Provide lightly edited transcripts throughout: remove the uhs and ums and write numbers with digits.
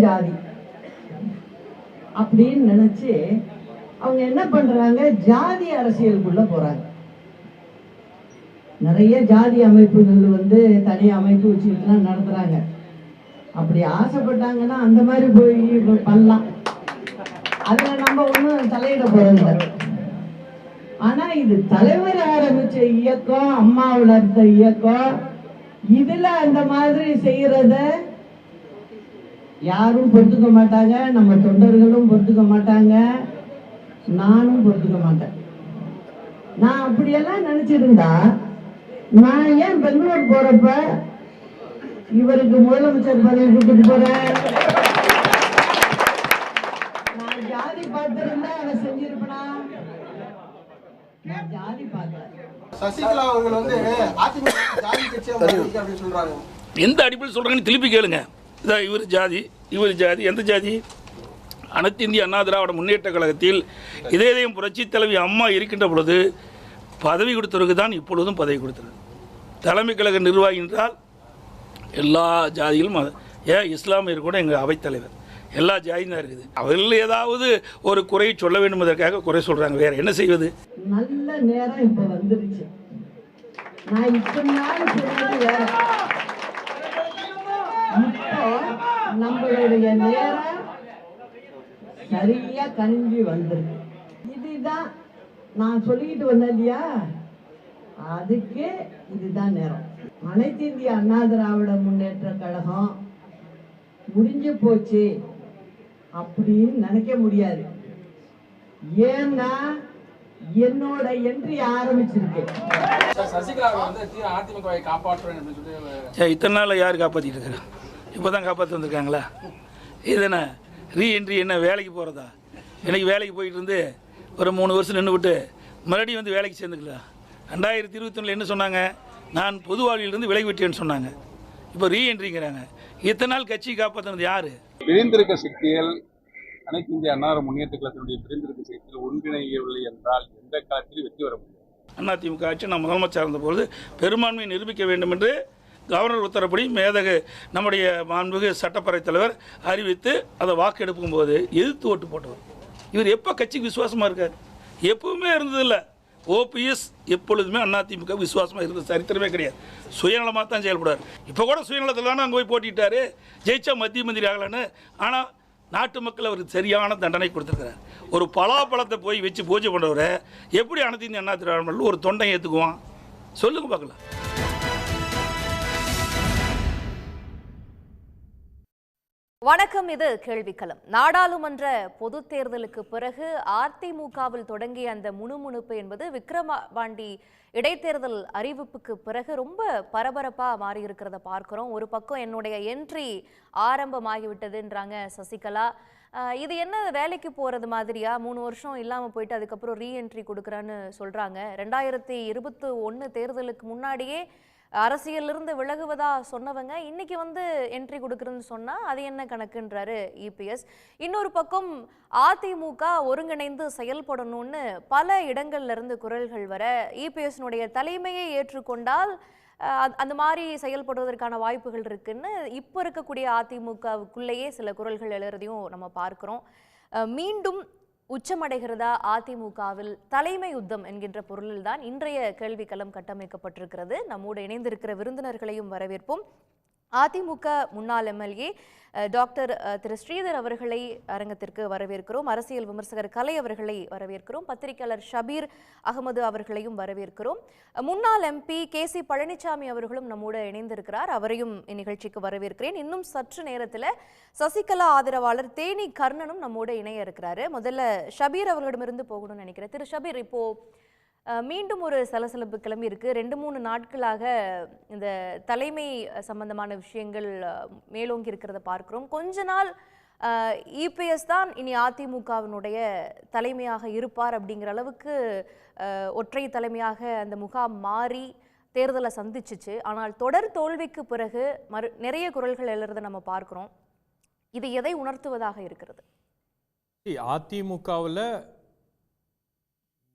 ஜாதி அப்படின்னு நினைச்சு அவங்க என்ன பண்றாங்க, ஜாதி அரசியலுக்குள்ள போறாங்க. நிறைய ஜாதி அமைப்புகள் தனி அமைப்பு வச்சுக்கிட்டுலாம் நடத்துறாங்க. அப்படி ஆசைப்பட்டாங்கன்னா அந்த மாதிரி போய் பண்ணலாம், அதுல நம்ம ஒன்றும் தலையிட போறதில்லை. ஆனா இது தலைவர் ஆரம்பிச்ச இயக்கம், அம்மா வளர்த்த இயக்கம், இதுல அந்த மாதிரி செய்யறத யாரும் பொறுத்துக்க மாட்டாங்க, நம்ம தொண்டர்களும் பொறுத்துக்க மாட்டாங்க, நானும் பொறுத்துக்க மாட்டேன். நான் அப்படியெல்லாம் நினைச்சிருந்தா நான் ஏன் பெங்களூர் போறப்ப இவருக்கு முதலமைச்சர் பதவி கொடுத்துட்டு போறேன்? நான் ஜாதி பார்த்திருந்தா அதை செஞ்சிருப்பேனா? நான் ஜாதி பார்க்கல. சசிகலா அவர்கள் அதிமுக ஜாதி கட்சியா அப்படின்னு சொல்றாங்க. எந்த அடிப்படையில் சொல்றாங்கன்னு திருப்பி கேளுங்க. இவர் ஜாதி, இவர் ஜாதி, எந்த ஜாதி? அனைத்து இந்திய அண்ணா திராவிட முன்னேற்ற கழகத்தில் இதயம் புரட்சி தலைவி அம்மா இருக்கின்ற பொழுது பதவி கொடுத்தவருக்கு தான் இப்பொழுதும் பதவி கொடுத்தது. தலைமை கழக நிர்வாகி என்றால் எல்லா ஜாதிகளும், ஏன் இஸ்லாமியர் கூட எங்கள் அவைத்தலைவர், எல்லா ஜாதியும் தான் இருக்குது. அவர்கள் ஏதாவது ஒரு குறை சொல்ல வேண்டும் என்பதற்காக குறை சொல்கிறாங்க, வேறு என்ன செய்வது? நல்ல நேரம் இப்போ வந்துருச்சு. நான் இத்தனை நாள் சொன்னது வேற, இப்போ நம்மளுடைய நேரம் சரியா கணிஞ்சு வந்திருக்கு. இதுதான் நான் சொல்லிக்கிட்டு வந்தேன் இல்லையா, அதுக்கு இதுதான் நேரம். அனைத்து இந்திய அண்ணா திராவிட முன்னேற்ற கழகம் முடிஞ்சு போச்சு அப்படின்னு நினைக்க முடியாது. ஏன்னா என்னோட என்ட்ரி ஆரம்பிச்சிருக்கு. இத்தனை நாள் யார் காப்பாற்றிட்டு இருக்கிறா? இப்போதான் காப்பாற்றி வந்திருக்காங்களா? இது என்ன ரீஎன்ட்ரி? என்ன வேலைக்கு போகிறதா? எனக்கு வேலைக்கு போயிட்டு இருந்து ஒரு 3 வருஷம் நின்று விட்டு மறுபடியும் வேலைக்கு சேர்ந்துக்கலாம். 2021 என்ன சொன்னாங்க? நான் பொது வாழ்விலிருந்து விலகி விட்டேன்னு சொன்னாங்க. இப்போ ரீஎன்ட்ரிங்கிறாங்க. இத்தனை நாள் கட்சி காப்பாற்றினது யாரு? பிரிந்திருக்க சக்திகள் அனைத்து இந்திய அண்ணா முன்னேற்ற கழகத்தினுடைய பிரிந்திருக்க சக்திகள் ஒன்றிணையவில்லை என்றால் எந்த காலத்திலும் வெற்றி வர முடியும். அதிமுக ஆட்சி நான் முதலமைச்சர் இருந்தபோது பெரும்பான்மையை நிரூபிக்க வேண்டும் என்று கவர்னர் உத்தரப்படி நம்முடைய மாண்புமிகு சட்டப்பேரவை தலைவர் அறிவித்து அதை வாக்கெடுக்கும் போது எதிர்த்து ஓட்டு போட்டவர். இவர் எப்போ கட்சிக்கு விசுவாசமாக இருக்கார்? எப்பவுமே இருந்ததில்லை. ஓபிஎஸ் எப்பொழுதுமே அதிமுக விசுவாசமாக இருந்த சரித்திரமே கிடையாது. சுயநலமாக தான் செயல்படார். இப்போ கூட சுயநலத்தில் தானே அங்கே போய் போட்டிட்டார், ஜெயிச்சா மத்திய மந்திரி ஆகலான்னு. ஆனால் நாட்டு மக்கள் அவருக்கு சரியான தண்டனை கொடுத்துருக்கிறார். ஒரு பலாப்பழத்தை போய் வச்சு பூஜை பண்ணுறவரை எப்படி அனைத்து இந்திய அண்ணா திராவிட ஒரு தொண்டை ஏற்றுக்குவான்? சொல்லுங்க பார்க்கலாம். வணக்கம், இது கேள்விக்களம். நாடாளுமன்ற பொது தேர்தலுக்கு பிறகு அதிமுகவில் தொடங்கிய அந்த முணுமுணுப்பு என்பது விக்கிரவாண்டி இடைத்தேர்தல் அறிவிப்புக்கு பிறகு ரொம்ப பரபரப்பா மாறி இருக்கிறத பார்க்கிறோம். ஒரு பக்கம் என்னுடைய என்ட்ரி ஆரம்பமாகிவிட்டதுன்றாங்க சசிகலா. இது என்ன வேலைக்கு போறது மாதிரியா? 3 வருஷம் இல்லாம போயிட்டு அதுக்கப்புறம் ரீஎன்ட்ரி கொடுக்குறான்னு சொல்றாங்க. 2021 தேர்தலுக்கு முன்னாடியே அரசியலிருந்து விலகுவதா சொன்னவங்க இன்னைக்கு என்ட்ரி கொடுக்குறதுன்னு சொன்னா அது என்ன கணக்குன்றாரு இபிஎஸ். இன்னொரு பக்கம் அதிமுக ஒருங்கிணைந்து செயல்படணும்னு பல இடங்கள்ல இருந்து குரல்கள் வர, இபிஎஸ்னுடைய தலைமையை ஏற்றுக்கொண்டால் அந்த மாதிரி செயல்படுவதற்கான வாய்ப்புகள் இருக்குன்னு இப்போ இருக்கக்கூடிய அதிமுகவுக்குள்ளேயே சில குரல்கள் எழுறதையும் நம்ம பார்க்கிறோம். மீண்டும் உச்சமடைகிறதா அதிமுகவில் தலைமை யுத்தம் என்கின்ற பொருளில் தான் இன்றைய கேள்விக்களம் கட்டமைக்கப்பட்டிருக்கிறது. நம்மோடு இணைந்திருக்கிற விருந்தினர்களையும் வரவேற்போம். அதிமுக முன்னாள் எம்எல்ஏ டாக்டர் திரு ஸ்ரீதர் அவர்களை அரங்கத்திற்கு வரவேற்கிறோம். அரசியல் விமர்சகர் கலை அவர்களை வரவேற்கிறோம். பத்திரிகையாளர் ஷபீர் அகமது அவர்களையும் வரவேற்கிறோம். முன்னாள் எம்பி கேசி பழனிசாமி அவர்களும் நம்மோடு இணைந்திருக்கிறார். அவரையும் இந்நிகழ்ச்சிக்கு வரவேற்கிறேன். இன்னும் சற்று நேரத்தில் சசிகலா ஆதரவாளர் தேனி கர்ணனும் நம்மோடு இணைய இருக்கிறாரு. முதல்ல ஷபீர் அவர்களிடமிருந்து போகணும்னு நினைக்கிறேன். திரு ஷபீர், இப்போ மீண்டும் ஒரு சலசலப்பு கிளம்பி இருக்கு. 2-3 நாட்களாக இந்த தலைமை சம்பந்தமான விஷயங்கள் மேலோங்கி இருக்கிறத பார்க்கிறோம். கொஞ்ச நாள் இபிஎஸ் தான் இனி அதிமுகவினுடைய தலைமையாக இருப்பார் அப்படிங்கிற அளவுக்கு ஒற்றை தலைமையாக அந்த முகாம் மாறி தேர்தலை சந்திச்சிச்சு. ஆனால் தொடர் தோல்விக்கு பிறகு நிறைய குரல்கள் எழுறதை நம்ம பார்க்கிறோம். இது எதை உணர்த்துவதாக இருக்கிறது? அதிமுகவில்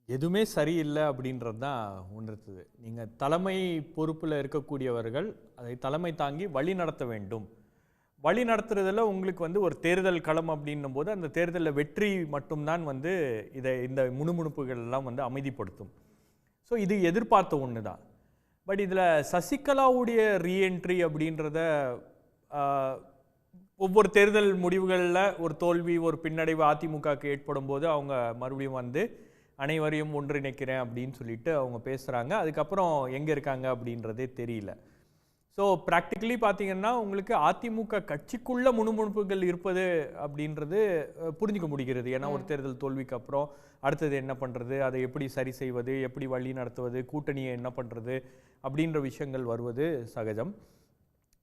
எதுவுமே சரியில்லை அப்படின்றது தான் உணர்த்துது. நீங்கள் தலைமை பொறுப்பில் இருக்கக்கூடியவர்கள் அதை தலைமை தாங்கி வழி நடத்த வேண்டும். வழி நடத்துறதுல உங்களுக்கு வந்து ஒரு தேர்தல் களம் அப்படின்னும் போது அந்த தேர்தலில் வெற்றி மட்டும்தான் வந்து இந்த முணுமுணுப்புகள் எல்லாம் வந்து அமைதிப்படுத்தும். ஸோ இது எதிர்பார்த்த ஒன்று தான். பட் இதில் சசிகலாவுடைய ரீஎன்ட்ரி அப்படின்றத ஒவ்வொரு தேர்தல் முடிவுகளில் ஒரு தோல்வி ஒரு பின்னடைவு அதிமுகவுக்கு ஏற்படும் போது அவங்க மறுபடியும் வந்து அனைவரையும் ஒன்றிணைக்கிறேன் அப்படின்னு சொல்லிட்டு அவங்க பேசுகிறாங்க. அதுக்கப்புறம் எங்கே இருக்காங்க அப்படின்றதே தெரியல. ஸோ ப்ராக்டிக்கலி பார்த்தீங்கன்னா உங்களுக்கு அதிமுக கட்சிக்குள்ள முணுமுணுப்புகள் இருப்பது அப்படின்றது புரிஞ்சிக்க முடிகிறது. ஏன்னா ஒரு தேர்தல் தோல்விக்கு அப்புறம் அடுத்தது என்ன பண்ணுறது, அதை எப்படி சரி செய்வது, எப்படி வழி நடத்துவது, கூட்டணியை என்ன பண்ணுறது அப்படின்ற விஷயங்கள் வருவது சகஜம்.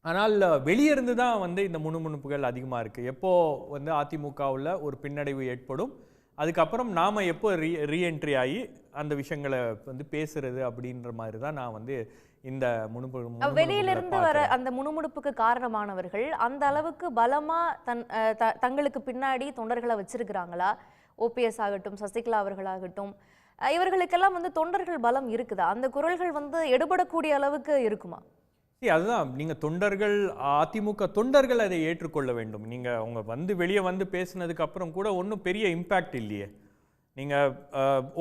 ஆனால் வெளியே இருந்து தான் வந்து இந்த முணுமுணுப்புகள் அதிகமாக இருக்குது. எப்போ வந்து அதிமுகவில் ஒரு பின்னடைவு ஏற்படும், அதுக்கப்புறம் நாம் எப்போ ரீஎன்ட்ரி ஆகி அந்த விஷயங்களை வந்து பேசுறது அப்படின்ற மாதிரி தான் நான் வந்து இந்த வெளியிலிருந்து வர அந்த முணுமுணுப்புக்கு காரணமானவர்கள் அந்த அளவுக்கு பலமா தங்களுக்கு பின்னாடி தொண்டர்களை வச்சிருக்கிறாங்களா? ஓபிஎஸ் ஆகட்டும், சசிகலா அவர்களாகட்டும், இவர்களுக்கெல்லாம் வந்து தொண்டர்கள் பலம் இருக்குதா? அந்த குரல்கள் வந்து எடுபடக்கூடிய அளவுக்கு இருக்குமா? அதுதான், நீங்க தொண்டர்கள், அதிமுக தொண்டர்கள் அதை ஏற்றுக்கொள்ள வேண்டும். நீங்க அவங்க வந்து வெளியே வந்து பேசினதுக்கு அப்புறம் கூட ஒன்றும் பெரிய இம்பேக்ட் இல்லையே. நீங்க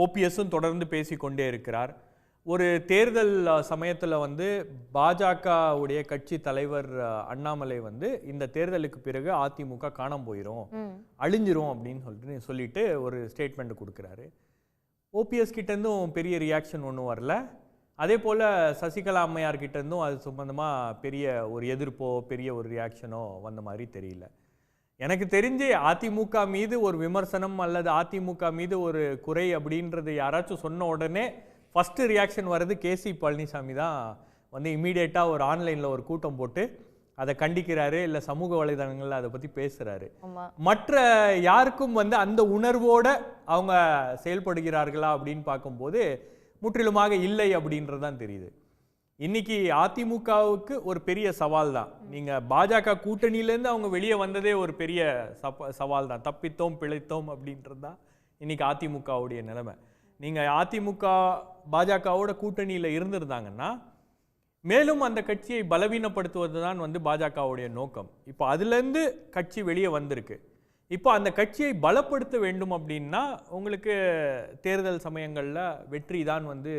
ஓபிஎஸும் தொடர்ந்து பேசிக்கொண்டே இருக்கிறார். ஒரு தேர்தல் சமயத்தில் வந்து பாஜகவுடைய கட்சி தலைவர் அண்ணாமலை வந்து இந்த தேர்தலுக்கு பிறகு அதிமுக காணாம போயிடும், அழிஞ்சிரும் அப்படின்னு சொல்லிட்டு ஒரு ஸ்டேட்மெண்ட் கொடுக்குறாரு. ஓபிஎஸ் கிட்டேருந்தும் பெரிய ரியாக்ஷன் ஒன்றும் வரல. அதே போல் சசிகலா அம்மையார் கிட்டேருந்தும் அது சம்பந்தமாக பெரிய ஒரு எதிர்ப்போ பெரிய ஒரு ரியாக்ஷனோ வந்த மாதிரி தெரியல. எனக்கு தெரிஞ்சு அதிமுக மீது ஒரு விமர்சனம் அல்லது அதிமுக மீது ஒரு குறை அப்படின்றது யாராச்சும் சொன்ன உடனே ஃபஸ்ட்டு ரியாக்ஷன் வர்றது கேசி பழனிசாமி தான். வந்து இமீடியட்டாக ஒரு ஆன்லைனில் ஒரு கூட்டம் போட்டு அதை கண்டிக்கிறாரு, இல்லை சமூக வலைதளங்களில் அதை பற்றி பேசுகிறாரு. மற்ற யாருக்கும் வந்து அந்த உணர்வோடு அவங்க செயல்படுகிறார்களா அப்படின்னு பார்க்கும்போது முற்றிலுமாக இல்லை அப்படின்றது தான் தெரியுது. இன்னைக்கு அதிமுகவுக்கு ஒரு பெரிய சவால் தான். நீங்கள் பாஜக கூட்டணியிலேருந்து அவங்க வெளியே வந்ததே ஒரு பெரிய சவால் தான். தப்பித்தோம் பிழைத்தோம் அப்படின்றது தான் இன்னைக்கு அதிமுகவுடைய நிலைமை. நீங்கள் அதிமுக பாஜகவோட கூட்டணியில் இருந்திருந்தாங்கன்னா மேலும் அந்த கட்சியை பலவீனப்படுத்துவது தான் வந்து பாஜகவுடைய நோக்கம். இப்போ அதுலேருந்து கட்சி வெளியே வந்திருக்கு. இப்போ அந்த கட்சியை பலப்படுத்த வேண்டும் அப்படின்னா உங்களுக்கு தேர்தல் சமயங்களில் வெற்றி தான் வந்து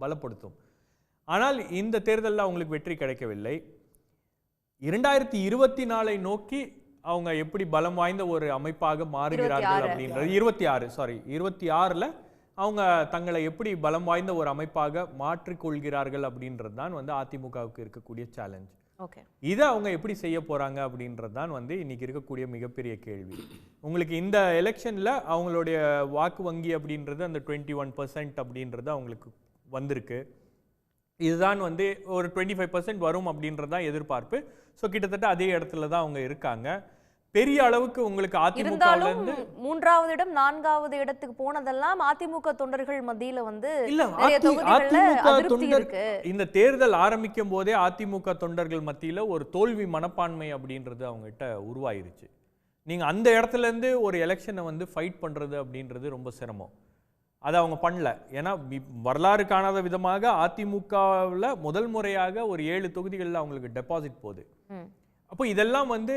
பலப்படுத்தும். ஆனால் இந்த தேர்தலில் அவங்களுக்கு வெற்றி கிடைக்கவில்லை. 2024 நோக்கி அவங்க எப்படி பலம் வாய்ந்த ஒரு அமைப்பாக மாறுகிறார்கள் அப்படின்றது 26ல் அவங்க தங்களை எப்படி பலம் வாய்ந்த ஒரு அமைப்பாக மாற்றிக்கொள்கிறார்கள் அப்படின்றது தான் வந்து அதிமுகவுக்கு இருக்கக்கூடிய சேலஞ்ச். இதை அவங்க எப்படி செய்ய போறாங்க அப்படின்றது தான் வந்து இன்னைக்கு இருக்கக்கூடிய மிகப்பெரிய கேள்வி. உங்களுக்கு இந்த எலெக்ஷன்ல அவங்களுடைய வாக்கு வங்கி அப்படின்றது அந்த 21% அப்படின்றது அவங்களுக்கு வந்திருக்கு. இதுதான் வந்து ஒரு 25% வரும் அப்படின்றது தான் எதிர்பார்ப்பு. ஸோ கிட்டத்தட்ட அதே இடத்துல தான் அவங்க இருக்காங்க. பெரிய அளவுக்கு உங்களுக்கு அதிமுக மூன்றாவது இடம் 4வது இடத்துக்கு போனதெல்லாம் அதிமுக தொண்டர்கள் மத்தியில வந்து இந்த தேர்தல் ஆரம்பிக்கும் போதே அதிமுக தொண்டர்கள் மத்தியில ஒரு தோல்வி மனப்பான்மை அப்படின்றது அவங்க கிட்ட உருவாயிருச்சு. நீங்க அந்த இடத்துல இருந்து ஒரு எலெக்ஷனை வந்து ஃபைட் பண்றது அப்படின்றது ரொம்ப சிரமம். அதை அவங்க பண்ணல. ஏன்னா வரலாறு காணாத விதமாக அதிமுகவில் முதல் முறையாக ஒரு 7 தொகுதிகளில் அவங்களுக்கு டெபாசிட் போகுது. அப்போ இதெல்லாம் வந்து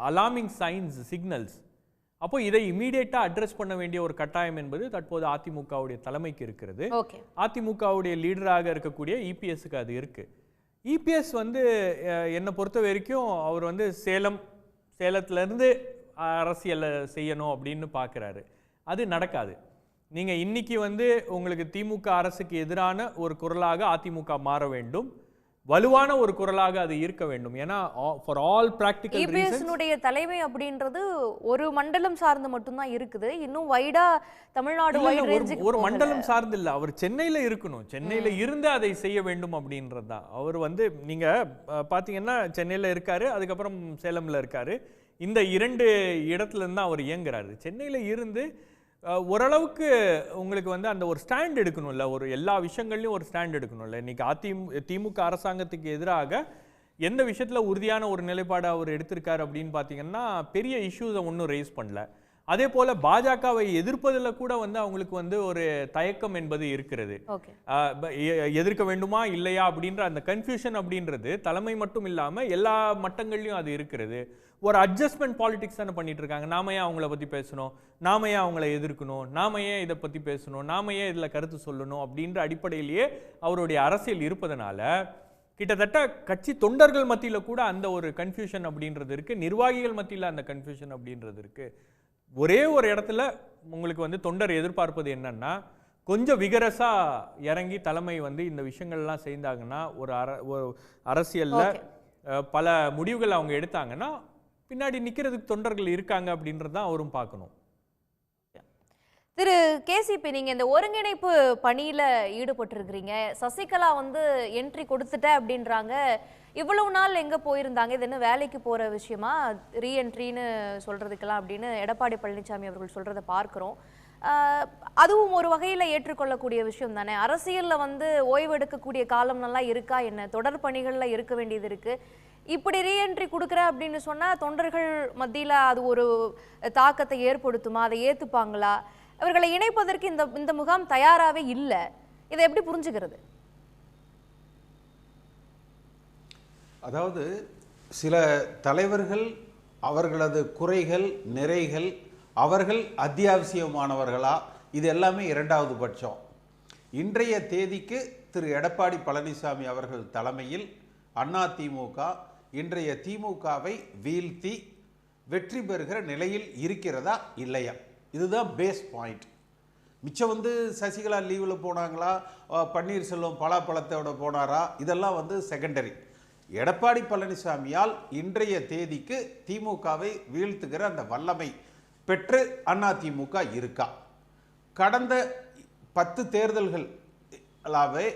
அலார்மிங் சைன்ஸ், சிக்னல்ஸ். அப்போ இதை இமீடியட்டாக அட்ரஸ் பண்ண வேண்டிய ஒரு கட்டாயம் என்பது தற்போது அதிமுகவுடைய தலைமைக்கு இருக்கிறது. அதிமுகவுடைய லீடராக இருக்கக்கூடிய இபிஎஸ்க்கு அது இருக்கு. இபிஎஸ் வந்து என்னை பொறுத்த வரைக்கும் அவர் வந்து சேலத்திலேருந்து அரசியலை செய்யணும் அப்படின்னு பார்க்குறாரு. அது நடக்காது. நீங்கள் இன்னைக்கு வந்து உங்களுக்கு திமுக அரசுக்கு எதிரான ஒரு குரலாக அதிமுக மாற வேண்டும், வலுவான ஒரு குரலாக அது இருக்க வேண்டும். ஏன்னா ஃபார் ஆல் பிராக்டிகல் இபிஎஸ்னுடைய தலைமை அப்படின்றது ஒரு மண்டலம் சார்ந்து மட்டும்தான் இருக்குது. இன்னும் வைடா தமிழ்நாடு ஒரு மண்டலம் சார்ந்து இல்லை. அவர் சென்னையில் இருக்கணும். சென்னையில் இருந்து அதை செய்ய வேண்டும் அப்படின்றது தான். அவர் வந்து நீங்கள் பார்த்தீங்கன்னா சென்னையில் இருக்காரு, அதுக்கப்புறம் சேலமில் இருக்காரு. இந்த 2 இடத்துல இருந்து அவர் இயங்குறாரு. சென்னையில் இருந்து ஓரளவுக்கு உங்களுக்கு வந்து அந்த ஒரு ஸ்டாண்ட் எடுக்கணும்ல, ஒரு எல்லா விஷயங்கள்லையும் ஒரு ஸ்டாண்ட் எடுக்கணும்ல. இன்னைக்கு திமுக அரசாங்கத்துக்கு எதிராக எந்த விஷயத்தில் உறுதியான ஒரு நிலைப்பாடு அவர் எடுத்திருக்காரு அப்படின்னு பார்த்தீங்கன்னா பெரிய இஷ்யூஸை ஒன்றும் ரைஸ் பண்ணல. அதே போல பாஜகவை எதிர்ப்பதில் கூட வந்து அவங்களுக்கு வந்து ஒரு தயக்கம் என்பது இருக்கிறது. எதிர்க்க வேண்டுமா இல்லையா அப்படின்ற அந்த கன்ஃபியூஷன் அப்படின்றது தலைமை மட்டும் இல்லாம எல்லா மட்டங்கள்லயும் அது இருக்கிறது. ஒரு அட்ஜஸ்ட்மெண்ட் பாலிடிக்ஸ் தானே பண்ணிட்டு இருக்காங்க. நாம ஏன் அவங்கள பத்தி பேசணும், நாம ஏன் அவங்கள எதிர்க்கணும், நாம ஏன் இதை பத்தி பேசணும், நாம ஏன் இதுல கருத்து சொல்லணும் அப்படின்ற அடிப்படையிலேயே அவருடைய அரசியல் இருப்பதனால கிட்டத்தட்ட கட்சி தொண்டர்கள் மத்தியில கூட அந்த ஒரு கன்ஃபியூஷன் அப்படின்றது இருக்கு, நிர்வாகிகள் மத்தியில அந்த கன்ஃபியூஷன் அப்படின்றது இருக்கு. ஒரே ஒரு இடத்துல உங்களுக்கு வந்து தொண்டர் எதிர்பார்ப்பது என்னன்னா, கொஞ்சம் விகரஸா இறங்கி தலைமை வந்து இந்த விஷயங்கள்லாம் செய்தாங்கன்னா, ஒரு அரசியல்ல பல முடிவுகள் அவங்க எடுத்தாங்கன்னா பின்னாடி நிக்கிறதுக்கு தொண்டர்கள் இருக்காங்க அப்படின்றது தான் அவரும் பார்க்கணும். திரு கேசிபி, நீங்க இந்த ஒருங்கிணைப்பு பணியில ஈடுபட்டிருக்கிறீங்க. சசிகலா வந்து என்ட்ரி கொடுத்துட்ட அப்படின்றாங்க. இவ்வளவு நாள் எங்க போயிருந்தாங்க, இது என்ன வேலைக்கு போற விஷயமா, ரீஎன்ட்ரின்னு சொல்றதுக்கெல்லாம் அப்படின்னு எடப்பாடி பழனிசாமி அவர்கள் சொல்றதை பார்க்கிறோம். அதுவும் ஒரு வகையில ஏற்றுக்கொள்ளக்கூடிய விஷயம் தானே. அரசியல்ல வந்து ஓய்வு எடுக்கக்கூடிய காலம் நல்லா இருக்கா என்ன, தொடர் பணிகள்ல இருக்க வேண்டியது இருக்கு. இப்படி ரீஎன்ட்ரி கொடுக்குற அப்படின்னு சொன்னா தொண்டர்கள் மத்தியில அது ஒரு தாக்கத்தை ஏற்படுத்துமா, அதை ஏத்துப்பாங்களா? அவர்களை இணைப்பதற்கு இந்த முகாம் தயாராகவே இல்லை. இதை எப்படி புரிஞ்சுக்கிறது? அதாவது சில தலைவர்கள் அவர்களது குறைகள் நிறைகள் அவர்கள் அத்தியாவசியமானவர்களா, இது எல்லாமே இரண்டாவது பட்சம். இன்றைய தேதிக்கு திரு எடப்பாடி பழனிசாமி அவர்கள் தலைமையில் அதிமுக இன்றைய திமுகவை வீழ்த்தி வெற்றி பெறுகிற நிலையில் இருக்கிறதா இல்லையா, இதுதான் பேஸ் பாயிண்ட். மிச்சம் வந்து சசிகலா லீவில் போனாங்களா, பன்னீர்செல்வம் பலாப்பழத்தோட போனாரா, இதெல்லாம் வந்து செகண்டரி. எடப்பாடி பழனிசாமியால் இன்றைய தேதிக்கு திமுகவை வீழ்த்துகிற அந்த வல்லமை பெற்று அதிமுக இருக்கா? கடந்த 10 தேர்தல்களாவே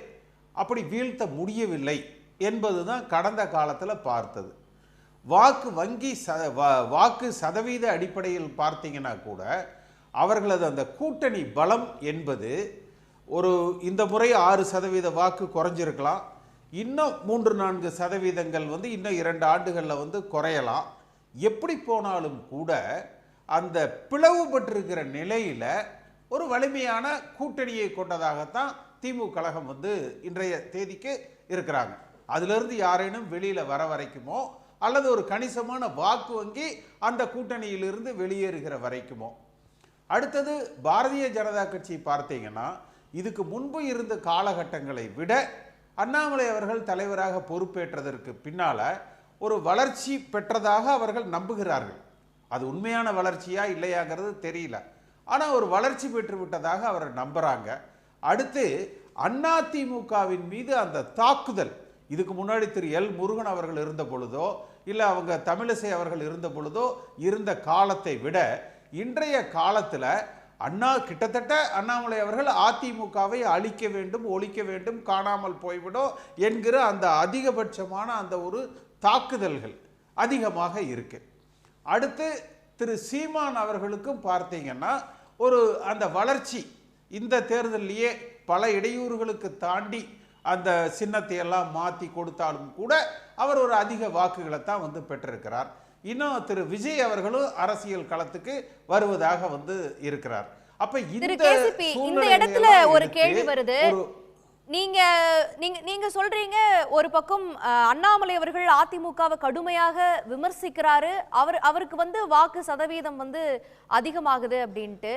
அப்படி வீழ்த்த முடியவில்லை என்பதுதான் கடந்த காலத்தில் பார்த்தது. வாக்கு சதவீத அடிப்படையில் பார்த்தீங்கன்னா கூட அவர்களது அந்த கூட்டணி பலம் என்பது இந்த முறை 6% வாக்கு குறைஞ்சிருக்கலாம், இன்னும் 3-4 சதவீதங்கள் வந்து இன்னும் 2 ஆண்டுகளில் வந்து குறையலாம். எப்படி போனாலும் கூட அந்த பிளவுபட்டிருக்கிற நிலையில ஒரு வலிமையான கூட்டணியை கொண்டதாகத்தான் திமுக கழகம் வந்து இன்றைய தேதிக்கு இருக்கிறாங்க. அதிலிருந்து யாரேனும் வெளியில வர வரைக்குமோ அல்லது ஒரு கணிசமான வாக்கு வங்கி அந்த கூட்டணியிலிருந்து வெளியேறுகிற வரைக்குமோ. அடுத்தது பாரதிய ஜனதா கட்சி பார்த்தீங்கன்னா இதுக்கு முன்பு இருந்த காலகட்டங்களை விட அண்ணாமலை அவர்கள் தலைவராக பொறுப்பேற்றதற்கு பின்னால ஒரு வளர்ச்சி பெற்றதாக அவர்கள் நம்புகிறார்கள். அது உண்மையான வளர்ச்சியா இல்லையாங்கிறது தெரியல, ஆனால் ஒரு வளர்ச்சி பெற்று விட்டதாக அவர் நம்புறாங்க. அடுத்து அதிமுகவின் மீது அந்த தாக்குதல், இதுக்கு முன்னாடி திரு எல் முருகன் அவர்கள் இருந்த பொழுதோ இல்லை அவங்க தமிழிசை அவர்கள் இருந்த பொழுதோ இருந்த காலத்தை விட இன்றைய காலத்தில் கிட்டத்தட்ட அண்ணாமலை அவர்கள் அதிமுகவை அழிக்க வேண்டும், ஒழிக்க வேண்டும், காணாமல் போய்விடும் என்கிற அந்த அதிகபட்சமான அந்த ஒரு தாக்குதல்கள் அதிகமாக இருக்கு. அடுத்து திரு சீமான் அவர்களுக்கும் பார்த்தீங்கன்னா அந்த வளர்ச்சி இந்த தேர்தலிலேயே பல இடையூறுகளுக்கு தாண்டி அந்த சின்னத்தை எல்லாம் மாற்றி கொடுத்தாலும் கூட அவர் ஒரு அதிக வாக்குகளை தான் வந்து பெற்றிருக்கிறார். இன்னும் திரு விஜய் அவர்களும் அரசியல் களத்துக்கு வருவதாக வந்து இருக்கிறார். அப்ப இந்த இடத்துல ஒரு கேள்வி வருது. நீங்க சொல்றீங்க ஒரு பக்கம் அண்ணாமலை அவர்கள் அதிமுகவை கடுமையாக விமர்சிக்கிறாரு, அவருக்கு வந்து வாக்கு சதவீதம் வந்து அதிகமாகுது அப்படின்ட்டு.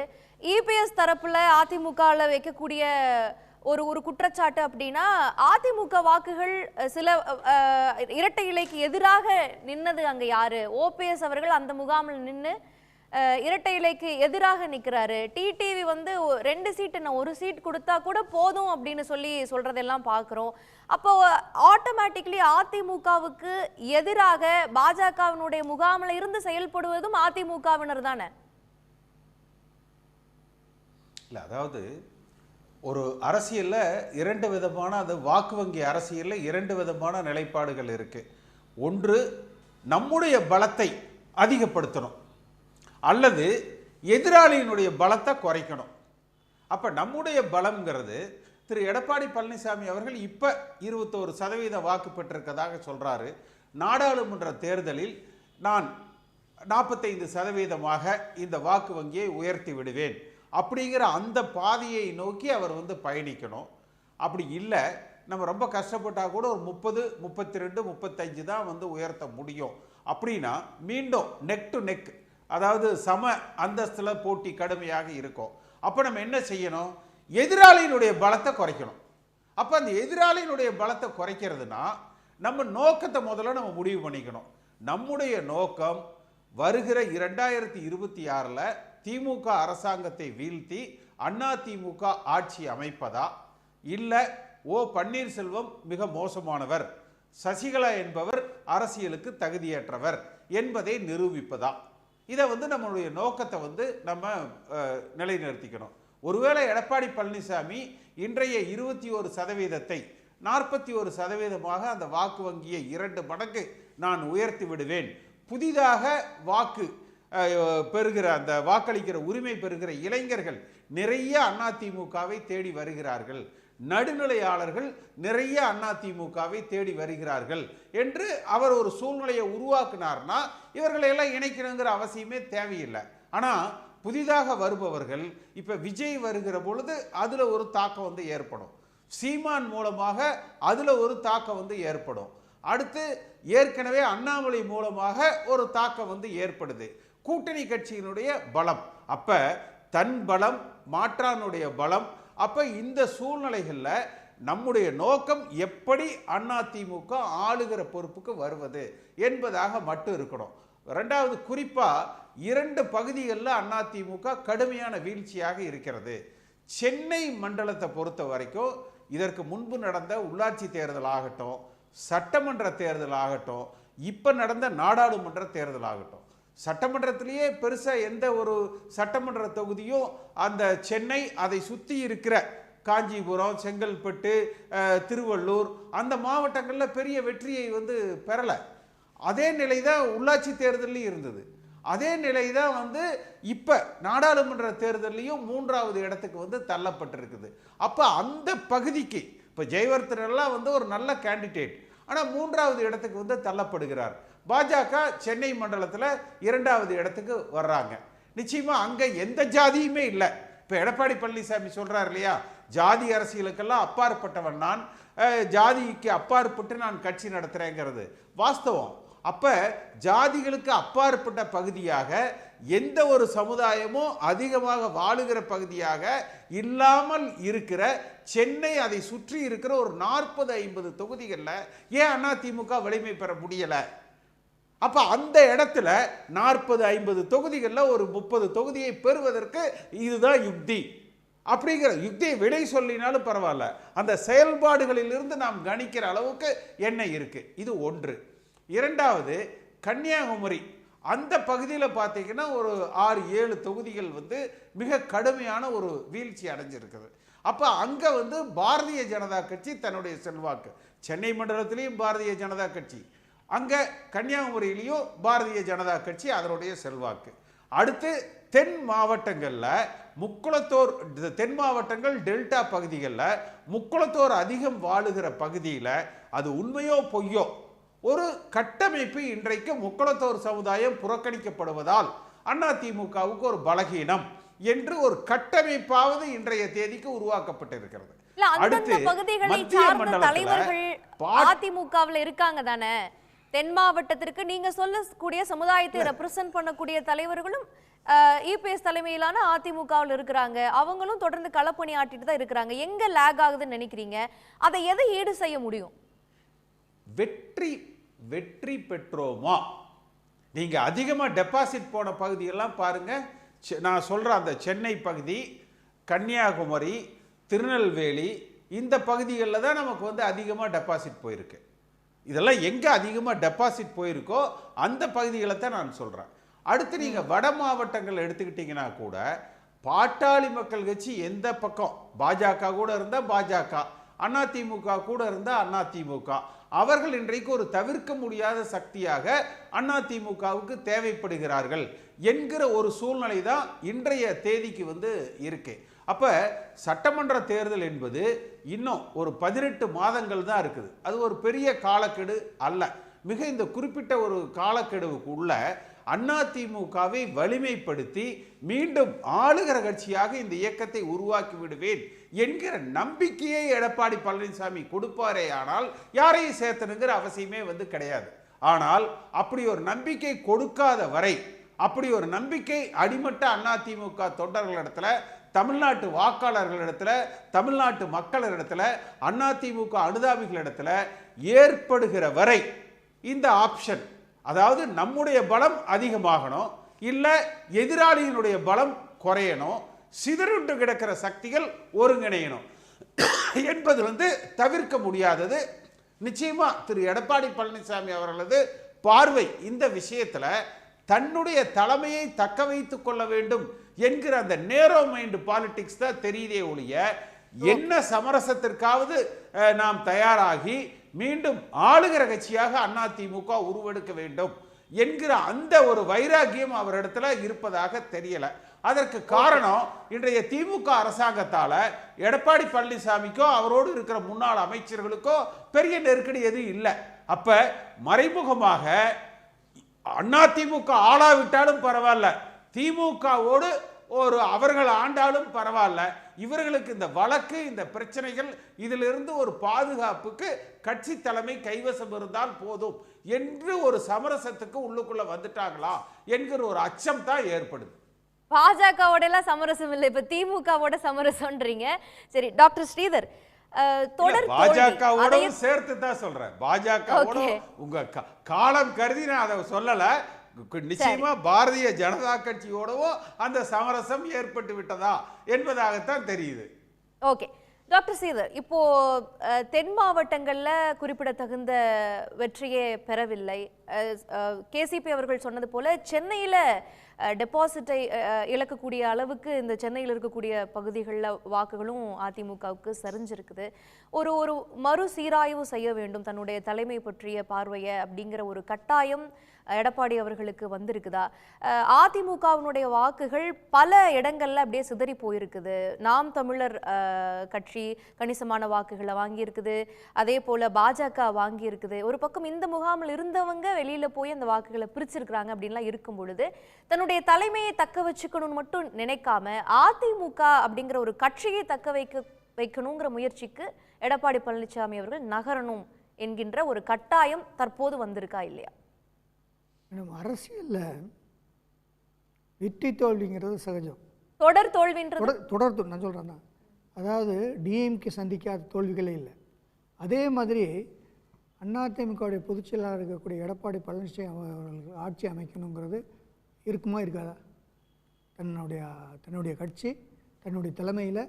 இபிஎஸ் தரப்புல அதிமுகல வைக்கக்கூடிய ஒரு குற்றச்சாட்டு அப்படின்னா, அதிமுக வாக்குகள் சில இரட்டை இலைக்கு எதிராக நின்னது அங்க யாரு? ஓபிஎஸ் அவர்கள் அந்த முகாமில் நின்று இரட்டை இலைக்கு எதிராக நிற்கிறாரு. டிடிவி வந்து 2 சீட்டு, நான் 1 சீட் கொடுத்தா கூட போதும் அப்படின்னு சொல்றதெல்லாம் பார்க்குறோம். அப்போ ஆட்டோமேட்டிக்லி அதிமுகவுக்கு எதிராக பாஜகவினுடைய முகாமில் இருந்து செயல்படுவதும் அதிமுகவினர் தானே? இல்லை, அதாவது ஒரு அரசியலில் 2 விதமான அது வாக்கு வங்கி அரசியலில் 2 விதமான நிலைப்பாடுகள் இருக்கு. ஒன்று, நம்முடைய பலத்தை அதிகப்படுத்தணும் அல்லது எதிராளியினுடைய பலத்தை குறைக்கணும். அப்ப நம்முடைய பலம்ங்கிறது திரு எடப்பாடி பழனிசாமி அவர்கள் இப்ப 21% வாக்கு பெற்றிருக்கதாக சொல்றாரு. நாடாளுமன்ற தேர்தலில் நான் 45% இந்த வாக்கு வங்கியை உயர்த்தி விடுவேன் அப்படிங்கிற அந்த பாதையை நோக்கி அவர் வந்து பயணிக்கணும். அப்படி இல்லை, நம்ம ரொம்ப கஷ்டப்பட்டால் கூட ஒரு 30, 32, 35 தான் வந்து உயர்த்த முடியும் அப்படின்னா மீண்டும் நெக் டு நெக், அதாவது சம அந்தஸ்தில் போட்டி கடுமையாக இருக்கும். அப்போ நம்ம என்ன செய்யணும்? எதிராளியினுடைய பலத்தை குறைக்கணும். அப்போ அந்த எதிராளியினுடைய பலத்தை குறைக்கிறதுனா நம்ம நோக்கத்தை முதல்ல நம்ம முடிவு பண்ணிக்கணும். நம்முடைய நோக்கம் வருகிற 2026 திமுக அரசாங்கத்தை வீழ்த்தி அதிமுக ஆட்சி அமைப்பதா, இல்லை பன்னீர்செல்வம் மிக மோசமானவர், சசிகலா என்பவர் அரசியலுக்கு தகுதியற்றவர் என்பதை நிரூபிப்பதா? இதை வந்து நம்மளுடைய நோக்கத்தை வந்து நம்ம நிலைநிறுத்திக்கணும். ஒருவேளை எடப்பாடி பழனிசாமி இன்றைய 21% 41% அந்த வாக்கு வங்கியை 2 மடங்கு நான் உயர்த்தி விடுவேன், புதிதாக வாக்கு பெறுகிற அந்த வாக்களிக்கிற உரிமை பெறுகிற இளைஞர்கள் நிறைய அதிமுகவை தேடி வருகிறார்கள், நடுநிலையாளர்கள் நிறைய அதிமுகவை தேடி வருகிறார்கள் என்று அவர் ஒரு சூழ்நிலையை உருவாக்குனார்னா இவர்களையெல்லாம் இணைக்கணுங்கிற அவசியமே தேவையில்லை. ஆனால் புதிதாக வருபவர்கள் இப்போ விஜய் வருகிற பொழுது அதில் ஒரு தாக்கம் வந்து ஏற்படும், சீமான் மூலமாக அதில் ஒரு தாக்கம் வந்து ஏற்படும், அடுத்து ஏற்கனவே அண்ணாமலை மூலமாக ஒரு தாக்கம் வந்து ஏற்படுது. கூட்டணி கட்சியினுடைய பலம், அப்போ தன் பலம் மாற்றானுடைய பலம். அப்போ இந்த சூழ்நிலைகளில் நம்முடைய நோக்கம் எப்படி அதிமுக ஆளுகிற பொறுப்புக்கு வருவது என்பதாக மட்டும் இருக்கணும். ரெண்டாவது, குறிப்பாக 2 பகுதிகளில் அதிமுக கடுமையான வீழ்ச்சியாக இருக்கிறது. சென்னை மண்டலத்தை பொறுத்த வரைக்கும் இதற்கு முன்பு நடந்த உள்ளாட்சி தேர்தல் ஆகட்டும், சட்டமன்ற தேர்தல் ஆகட்டும், இப்போ நடந்த நாடாளுமன்ற தேர்தல் ஆகட்டும், சட்டமன்றத்திலேயே பெருசாக எந்த ஒரு சட்டமன்ற தொகுதியும் அந்த சென்னை அதை சுற்றி இருக்கிற காஞ்சிபுரம், செங்கல்பட்டு, திருவள்ளூர் அந்த மாவட்டங்களில் பெரிய வெற்றியை வந்து பெறலை. அதே நிலை தான் உள்ளாட்சி தேர்தலையும் இருந்தது. அதே நிலை தான் வந்து இப்போ நாடாளுமன்ற தேர்தலையும் 3வது இடத்துக்கு வந்து தள்ளப்பட்டிருக்குது. அப்போ அந்த பகுதிக்கு இப்போ ஜெயவர்தனெல்லாம் வந்து ஒரு நல்ல கேண்டிடேட், ஆனால் 3வது இடத்துக்கு வந்து தள்ளப்படுகிறார். பாஜக சென்னை மண்டலத்தில் 2வது இடத்துக்கு வர்றாங்க. நிச்சயமாக அங்கே எந்த ஜாதியுமே இல்லை. இப்போ எடப்பாடி பழனிசாமி சொல்கிறார் இல்லையா, ஜாதி அரசியலுக்கெல்லாம் அப்பாற்பட்டவன் நான், ஜாதிக்கு அப்பாற்பட்டு நான் கட்சி நடத்துகிறேங்கிறது வாஸ்தவம். அப்போ ஜாதிகளுக்கு அப்பாற்பட்ட பகுதியாக எந்த ஒரு சமுதாயமும் அதிகமாக வாழுகிற பகுதியாக இல்லாமல் இருக்கிற சென்னை, அதை சுற்றி இருக்கிற ஒரு 40-50 தொகுதிகளில் ஏன் அதிமுக வலிமை பெற முடியலை? அப்போ அந்த இடத்துல 40-50 தொகுதிகளில் ஒரு 30 தொகுதியை பெறுவதற்கு இதுதான் யுக்தி. அப்படிங்கிற யுக்தியை விடை சொல்லினாலும் பரவாயில்ல, அந்த செயல்பாடுகளிலிருந்து நாம் கணிக்கிற அளவுக்கு என்ன இருக்கு, இது ஒன்று. இரண்டாவது, கன்னியாகுமரி அந்த பகுதியில் பார்த்தீங்கன்னா ஒரு 6-7 தொகுதிகள் வந்து மிக கடுமையான ஒரு வீழ்ச்சி அடைஞ்சிருக்குது. அப்போ அங்கே வந்து பாரதிய ஜனதா கட்சி தன்னுடைய செல்வாக்கு, சென்னை மண்டலத்திலையும் பாரதிய ஜனதா கட்சி, அங்கே கன்னியாகுமரியிலையும் பாரதிய ஜனதா கட்சி அதனுடைய செல்வாக்கு. அடுத்து தென் மாவட்டங்களில் முக்குளத்தோர், தென் மாவட்டங்கள் டெல்டா பகுதிகளில் முக்குளத்தோர் அதிகம் வாழுகிற பகுதியில் அது உண்மையோ பொய்யோ ஒரு கட்டமைப்பு இன்றைக்கு முக்குளத்தோர் சமுதாயம் புறக்கணிக்கப்படுவதால் அதிமுகவுக்கு ஒரு பலகீனம் என்று ஒரு கட்டமைப்பாவது இன்றைய தேதிக்கு உருவாக்கப்பட்டிருக்கிறது. அதிமுகவில் இருக்காங்க தானே, தென் மாவட்டத்திற்கு நீங்க சொல்லக்கூடிய சமுதாயத்தை ரெப்ரசன்ட் பண்ணக்கூடிய தலைவர்களும் இபிஎஸ் தலைமையிலான அதிமுகவில் இருக்கிறாங்க, அவங்களும் தொடர்ந்து களப்பணி ஆட்டிட்டு தான் இருக்கிறாங்க. எங்க லேக் ஆகுதுன்னு நினைக்கிறீங்க? அதை எதை ஈடு செய்ய முடியும்? வெற்றி பெற்றோமா? நீங்க அதிகமா டெபாசிட் போன பகுதியெல்லாம் பாருங்க. நான் சொல்ற அந்த சென்னை பகுதி, கன்னியாகுமரி, திருநெல்வேலி இந்த பகுதிகளில் தான் நமக்கு வந்து அதிகமாக டெபாசிட் போயிருக்கு. இதெல்லாம் எங்கே அதிகமாக டெபாசிட் போயிருக்கோ அந்த பகுதிகளை தான் நான் சொல்கிறேன். அடுத்து நீங்கள் வட மாவட்டங்கள் எடுத்துக்கிட்டிங்கன்னா கூட பாட்டாளி மக்கள் கட்சி எந்த பக்கம் பாஜக கூட இருந்தால் பாஜக, அதிமுக கூட இருந்தால் அதிமுக, அவர்கள் இன்றைக்கு ஒரு தவிர்க்க முடியாத சக்தியாக அதிமுகவுக்கு தேவைப்படுகிறார்கள் என்கிற ஒரு சூழ்நிலை தான் இன்றைய தேதிக்கு வந்து இருக்கு. அப்போ சட்டமன்ற தேர்தல் என்பது இன்னும் ஒரு 18 மாதங்கள் தான் இருக்குது. அது ஒரு பெரிய காலக்கெடு அல்ல. மிக இந்த குறிப்பிட்ட ஒரு காலக்கெடுவுக்குள்ள அதிமுகவை வலிமைப்படுத்தி மீண்டும் ஆளுகிற கட்சியாக இந்த இயக்கத்தை உருவாக்கி விடுவேன் என்கிற நம்பிக்கையை எடப்பாடி பழனிசாமி கொடுப்பாரே ஆனால் யாரையும் சேர்த்தனுங்கிற அவசியமே கிடையாது. ஆனால் அப்படி ஒரு நம்பிக்கை கொடுக்காத வரை, அப்படி ஒரு நம்பிக்கை அடிமட்ட அதிமுக தொண்டர்களிடத்துல, தமிழ்நாட்டு வாக்காளர்களிடத்துல, தமிழ்நாட்டு மக்களிடத்துல, அதிமுக அனுதாபிகளிடத்துல ஏற்படுகிற வரை இந்த ஆப்ஷன், அதாவது நம்முடைய பலம் அதிகமாகணும், இல்ல எதிராளியினுடைய பலம் குறையணும், சிதறுண்டு கிடக்கிற சக்திகள் ஒருங்கிணையணும் என்பது தவிர்க்க முடியாதது. நிச்சயமா திரு எடப்பாடி பழனிசாமி அவர்களது பார்வை இந்த விஷயத்துல தன்னுடைய தலைமையை தக்க வைத்துக் கொள்ள வேண்டும் என்கிற அந்த நேரோ மைண்ட் பாலிடிக்ஸ் தான் தெரியுதே ஒழிய, என்ன சமரசத்திற்காவது நாம் தயாராகி மீண்டும் ஆளுகிற கட்சியாக அதிமுக உருவெடுக்க வேண்டும் என்கிற அந்த ஒரு வைராக்கியம் அவரிடத்துல இருப்பதாக தெரியல. அதற்கு காரணம் இன்றைய திமுக அரசாங்கத்தால எடப்பாடி பழனிசாமிக்கோ அவரோடு இருக்கிற முன்னாள் அமைச்சர்களுக்கோ பெரிய நெருக்கடி எதுவும் இல்லை. அப்ப மறைமுகமாக அதிமுக ஆளாவிட்டாலும் பரவாயில்ல, திமுகவோடு அவர்கள் ஆண்டாலும் பரவாயில்ல, இவர்களுக்கு இந்த வழக்கு, இந்த பிரச்சனைகள், இதிலிருந்து ஒரு பாதுகாப்புக்கு கட்சி தலைமை கைவசம் இருந்தால் போதும் என்று ஒரு சமரசத்துக்கு உள்ளுக்குள்ள வந்துட்டாங்களா என்கிற ஒரு அச்சம் தான் ஏற்படுது. பாஜகவோட எல்லாம் சமரசம் இல்லை, இப்ப திமுகவோட சமரசம்ன்றீங்க. சரி டாக்டர் ஸ்ரீதர், பாஜகவோட சேர்த்து தான் சொல்றேன். பாஜகவோட உங்க காலம் கருதி நான் அதை சொல்லல. நிச்சயமா பாரதிய ஜனதா கட்சியோடவோ அந்த சமரசம் ஏற்பட்டு விட்டதா என்பதாகத்தான் தெரியுது. ஓகே டாக்டர் ஸ்ரீதர், இப்போ தென் மாவட்டங்கள்ல குறிப்பிடத்தகுந்த வெற்றியே பெறவில்லை. கேசிபி அவர்கள் சொன்னது போல சென்னையில டெபாசிட்டை இழக்கக்கூடிய அளவுக்கு இந்த சென்னையில் இருக்கக்கூடிய பகுதிகளில் வாக்குகளும் அதிமுகவுக்கு சரிஞ்சிருக்குது. ஒரு மறுசீராய்வு செய்ய வேண்டும் தன்னுடைய தலைமை பற்றிய பார்வையை அப்படிங்கிற ஒரு கட்டாயம் எடப்பாடி அவர்களுக்கு வந்திருக்குதா? அதிமுகவினுடைய வாக்குகள் பல இடங்கள்ல அப்படியே சிதறி போயிருக்குது. நாம் தமிழர் கட்சி கணிசமான வாக்குகளை வாங்கியிருக்குது, அதே போல பாஜக வாங்கியிருக்குது. ஒரு பக்கம் இந்த முகாமில் இருந்தவங்க வெளியில போய் அந்த வாக்குகளை பிரிச்சிருக்கிறாங்க அப்படின்லாம் இருக்கும் பொழுது தன்னுடைய தலைமையை தக்க வச்சுக்கணும்னு மட்டும் நினைக்காம அதிமுக அப்படிங்கிற ஒரு கட்சியை தக்க வைக்கணுங்கிற முயற்சிக்கு எடப்பாடி பழனிசாமி அவர்கள் நகரணும் என்கின்ற ஒரு கட்டாயம் தற்போது வந்திருக்கா இல்லையா? அரசியல்ல வெற்றி தோல்விங்கிறது சகஜம். தொடர் தோல்வின்றது தொடர் நான் சொல்றேன். அதாவது டிஎம்கே சந்திக்காத தோல்விகளே இல்லை. அதே மாதிரி அதிமுகவுடைய பொதுச் செயலாளர் இருக்கக்கூடிய எடப்பாடி பழனிசாமி அவர்களுக்கு ஆட்சி அமைக்கணுங்கிறது இருக்குமா இருக்காதா? தன்னுடைய கட்சி தன்னுடைய தலைமையில்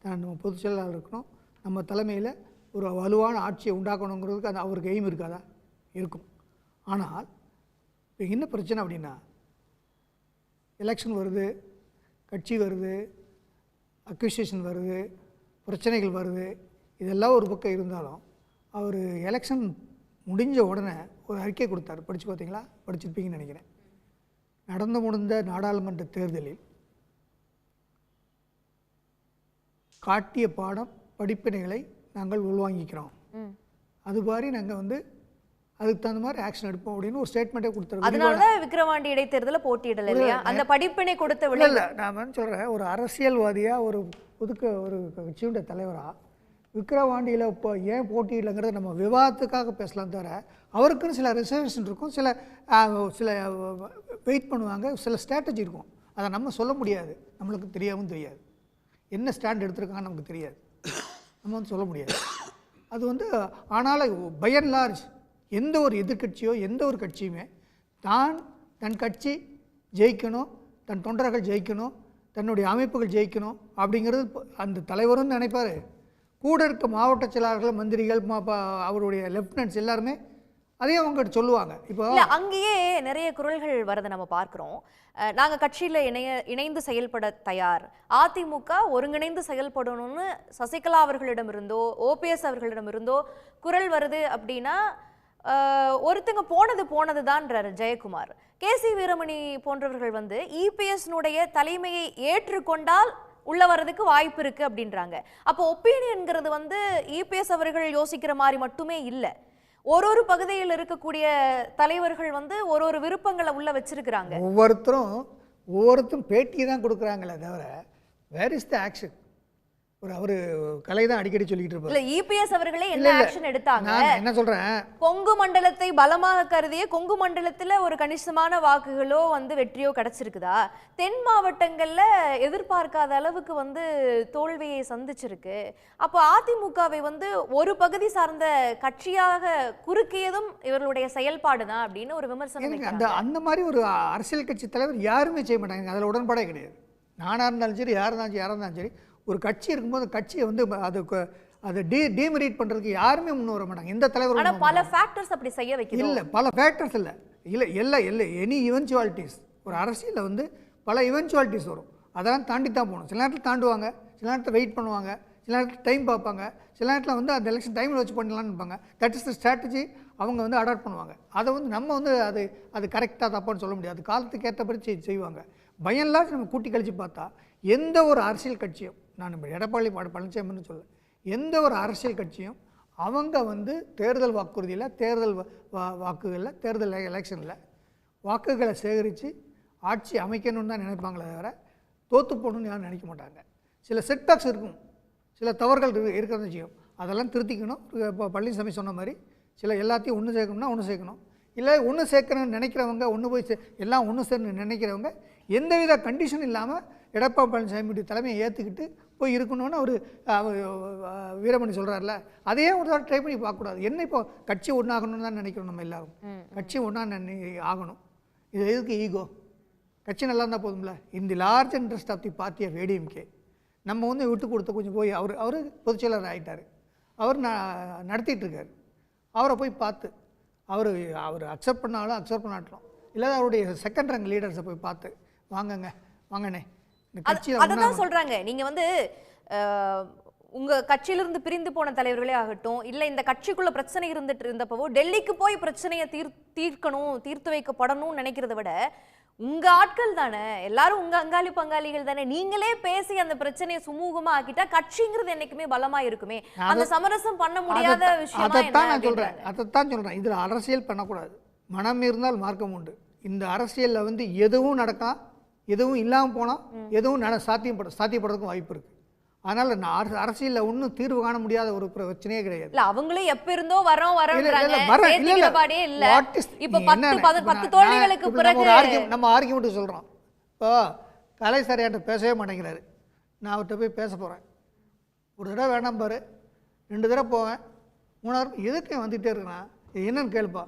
நம்ம பொதுச் செயலாளர் இருக்கணும், நம்ம தலைமையில் ஒரு வலுவான ஆட்சியை உண்டாக்கணுங்கிறதுக்கு அந்த அவருக்கு எய்ம் இருக்காதா? இருக்கும். ஆனால் இப்போ என்ன பிரச்சனை அப்படின்னா, எலெக்ஷன் வருது, கட்சி வருது, அக்விசிஷன் வருது, பிரச்சனைகள் வருது, இதெல்லாம் ஒரு பக்கம் இருந்தாலும் அவர் எலெக்ஷன் முடிஞ்ச உடனே ஒரு அறிக்கை கொடுத்தார். படித்து பார்த்தீங்களா? படிச்சிருப்பீங்கன்னு நினைக்கிறேன். நடந்து முடிந்த நாடாளுமன்ற தேர்தலில் காட்டிய பாடம் படிப்பினைகளை நாங்கள் உள்வாங்கிக்கிறோம், அது மாதிரி நாங்கள் அதுக்கு தகுந்த மாதிரி ஆக்ஷன் எடுப்போம் அப்படின்னு ஒரு ஸ்டேட்மெண்ட்டே கொடுத்தாரு. அதனால விக்கிரவாண்டி இடைத்தேர்தலில் போட்டியிடல இல்லையா? அந்த படிப்பினை கொடுத்த இல்லை, நான் சொல்கிறேன், ஒரு அரசியல்வாதியாக ஒரு ஒரு கட்சியுடைய தலைவராக விக்கிரவாண்டியில் இப்போ ஏன் போட்டியிடலைங்கிறத நம்ம விவாதத்துக்காக பேசலாம் தவிர, அவருக்குன்னு சில ரிசர்வேஷன் இருக்கும், சில வெயிட் பண்ணுவாங்க, சில ஸ்ட்ராட்டஜி இருக்கும். அதை நம்ம சொல்ல முடியாது, நம்மளுக்கு தெரியாமல் தெரியாது. என்ன ஸ்டாண்ட் எடுத்திருக்காங்க நமக்கு தெரியாது, நம்ம சொல்ல முடியாது. அது ஆனாலும் பை அண்ட் லார்ஜ் எந்த ஒரு எதிர்கட்சியோ எந்த ஒரு கட்சியுமே தன் கட்சி ஜெயிக்கணும், தன் தொண்டர்கள் ஜெயிக்கணும், தன்னுடைய அமைப்புகள் ஜெயிக்கணும் அப்படிங்கிறது அந்த தலைவரும் நினைப்பார். கூட இருக்க மாவட்ட செயலாளர்கள், மந்திரிகள், அவருடைய லெப்டினன்ட்ஸ் எல்லாருமே அதே அவங்க சொல்லுவாங்க. இப்போ அங்கேயே நிறைய குரல்கள் வரதை நம்ம பார்க்கிறோம். நாங்க கட்சியில இணைந்து செயல்பட தயார், அதிமுக ஒருங்கிணைந்து செயல்படணும்னு சசிகலா அவர்களிடமிருந்தோ ஓபிஎஸ் அவர்களிடமிருந்தோ குரல் வருது அப்படின்னா ஒருத்தங்க போனதுதான்றார் ஜெயக்குமார். கேசி வீரமணி போன்றவர்கள் இபிஎஸ்னுடைய தலைமையை ஏற்றுக்கொண்டால் உள்ள வர்றதுக்கு வாய்ப்பு இருக்கு அப்படின்றாங்க. அப்போ ஒப்பீனியன்ங்கிறது இபிஎஸ் அவர்கள் யோசிக்கிற மாதிரி மட்டுமே இல்லை. ஒரு பகுதியில் இருக்கக்கூடிய தலைவர்கள் வந்து ஒரு விருப்பங்களை உள்ள வச்சிருக்கிறாங்க. ஒவ்வொருத்தரும் பேட்டி தான் கொடுக்குறாங்களே தவிர வேர் இஸ் த ஆக்ஷன்? அவரு கலை தான் அடிக்கடி சொல்லிட்டு இருப்பாரு. இல்ல இபிஎஸ் அவர்களே என்ன ஆக்ஷன் எடுத்தாங்க? நான் என்ன சொல்றேன், கொங்கு மண்டலத்தை பலமாக கருதிய கொங்கு மண்டலத்துல ஒரு கணிசமான வாக்குகளோ வந்து வெற்றியோ கிடைச்சிருக்குதா? தென் மாவட்டங்கள்ல எதிர்பார்க்காத அளவுக்கு வந்து தோல்வியை சந்திச்சிருக்கு. அப்போ அதிமுகவை வந்து ஒரு பகுதி சார்ந்த கட்சியாக குறுக்கியதும் இவர்களுடைய செயல்பாடு தான் அப்படின்னு ஒரு விமர்சனம். அந்த மாதிரி ஒரு அரசியல் கட்சி தலைவர் யாருமே செய்ய மாட்டாங்க. அதில் உடன்பாடே கிடையாது. நானா இருந்தாலும் சரி, யாரா இருந்தாலும் சரி, ஒரு கட்சி இருக்கும்போது கட்சியை வந்து அதை டீமெரிட் பண்றதுக்கு யாருமே முன் வர மாட்டாங்க. எந்த தலைவரும். ஆனா பல ஃபேக்டர்ஸ் அப்படி செய்ய வைக்குது. இல்ல பல ஃபேக்டர்ஸ் இல்ல எனி ஈவென்ச்சுவாலிட்டிஸ். ஒரு அரசியல்ல வந்து பல ஈவென்ச்சுவாலிட்டிஸ் வரும். அதெல்லாம் தாண்டி தான் போகணும். சில நேரத்தில் தாண்டுவாங்க, சில நேரத்தில் வெயிட் பண்ணுவாங்க, சில நேரத்தில் டைம் பார்ப்பாங்க, சில நேரத்தில் வந்து அந்த எலெக்ஷன் டைமில் வச்சு பண்ணலான்னு இருப்பாங்க. That is the strategy. அவங்க வந்து அடாப்ட் பண்ணுவாங்க. அதை வந்து நம்ம வந்து அது கரெக்டாக தப்பான்னு சொல்ல முடியாது. காலத்துக்கு ஏற்றபடி செய்வாங்க. பயன்லாம் நம்ம கூட்டி கழிச்சு பார்த்தா எந்த ஒரு அரசியல் கட்சியும், நான் எடப்பாடி பழனிசாமின்னு சொல்ல, எந்த ஒரு அரசியல் கட்சியும் அவங்க வந்து தேர்தல் வாக்குறுதியில், தேர்தல் வாக்குகளில், தேர்தல் எலெக்ஷனில் வாக்குகளை சேகரித்து ஆட்சி அமைக்கணும்னு தான் நினைப்பாங்களே தவிர தோற்று போகணும்னு யாரும் நினைக்க மாட்டாங்க. சில செட்பேக்ஸ் இருக்கும், சில தவறுகள் இருக்கிறத செய்யும். அதெல்லாம் திருத்திக்கணும். இப்போ பழனிசாமி சொன்ன மாதிரி சில எல்லாத்தையும் ஒன்று சேர்க்கணும்னா ஒன்று சேர்க்கணும். இல்லை ஒன்று சேர்க்கணும்னு நினைக்கிறவங்க, ஒன்று போய் எல்லாம் ஒன்று சேர்ந்து நினைக்கிறவங்க எந்தவித கண்டிஷன் இல்லாமல் எடப்பாடி பழனிசாமியுடைய தலைமையை ஏற்றுக்கிட்டு போய் இருக்கணும்னு அவர் வீரமணி சொல்கிறார்ல, அதையே ஒரு தடவை ட்ரை பண்ணி பார்க்கக்கூடாது. என்ன இப்போ கட்சி ஒன்றாகணும்னு தான் நினைக்கிறோம் நம்ம எல்லாரும். கட்சி ஒன்றா ஆகணும். இது எதுக்கு ஈகோ? கட்சி நல்லா இருந்தால் போதும்ல. In the large interest of the party of ADMK நம்ம வந்து விட்டு கொடுத்து கொஞ்சம் போய் அவர் பொதுச்செயலாளர் ஆகிட்டார். அவர் நடத்திட்டுருக்கார். அவரை போய் பார்த்து அவர் அக்செப்ட் பண்ணாலும் அக்செப்ட் பண்ணாட்டலாம், இல்லை அவருடைய செகண்ட் ரேங்க் லீடர்ஸை போய் பார்த்து வாங்கண்ணே அதான் சொல்றாங்க. நீங்க வந்து உங்க கட்சியிலிருந்து பிரிந்து போன தலைவர்களே ஆகட்டும், இல்ல இந்த கட்சிக்குள்ள பிரச்சனை இருந்தப்போ டெல்லிக்கு போய் பிரச்சனையை தீர்த்து வைக்கப்படணும்னு நினைக்கிறத விட உங்க ஆட்கள் தானே, எல்லாரும் உங்க அங்காளி பங்காளிகள் தானே, நீங்களே பேசி அந்த பிரச்சனையை சுமூகமா ஆக்கிட்டா கட்சிங்கிறது என்னைக்குமே பலமா இருக்குமே. அந்த சமரசம் பண்ண முடியாத விஷயம். அதைத்தான் சொல்றேன். இதுல அரசியல் பண்ணக்கூடாது. மனம் இருந்தால் மார்க்கம் உண்டு. இந்த அரசியல்ல வந்து எதுவும் நடக்கலாம், எதுவும் இல்லாமல் போனால் எதுவும் சாத்தியப்படுறதுக்கும் வாய்ப்பு இருக்கு. அதனால நான் அரசியலில் ஒன்றும் தீர்வு காண முடியாத ஒரு பிரச்சனையே கிடையாது. இல்ல அவங்களும் எப்ப இருந்தோ நம்ம ஆர்கியூமெண்ட் சொல்றோம். இப்போ கலை சார் என்கிட்ட பேசவே மாட்டேங்கிறாரு. நான் அவர்கிட்ட போய் பேச போறேன். ஒரு தடவை வேண்டாம் பாரு, 2 தடவை போவேன், 3ஆவது எதுக்கு வந்துகிட்டே இருக்கிறான், என்னன்னு கேள்ப்பா.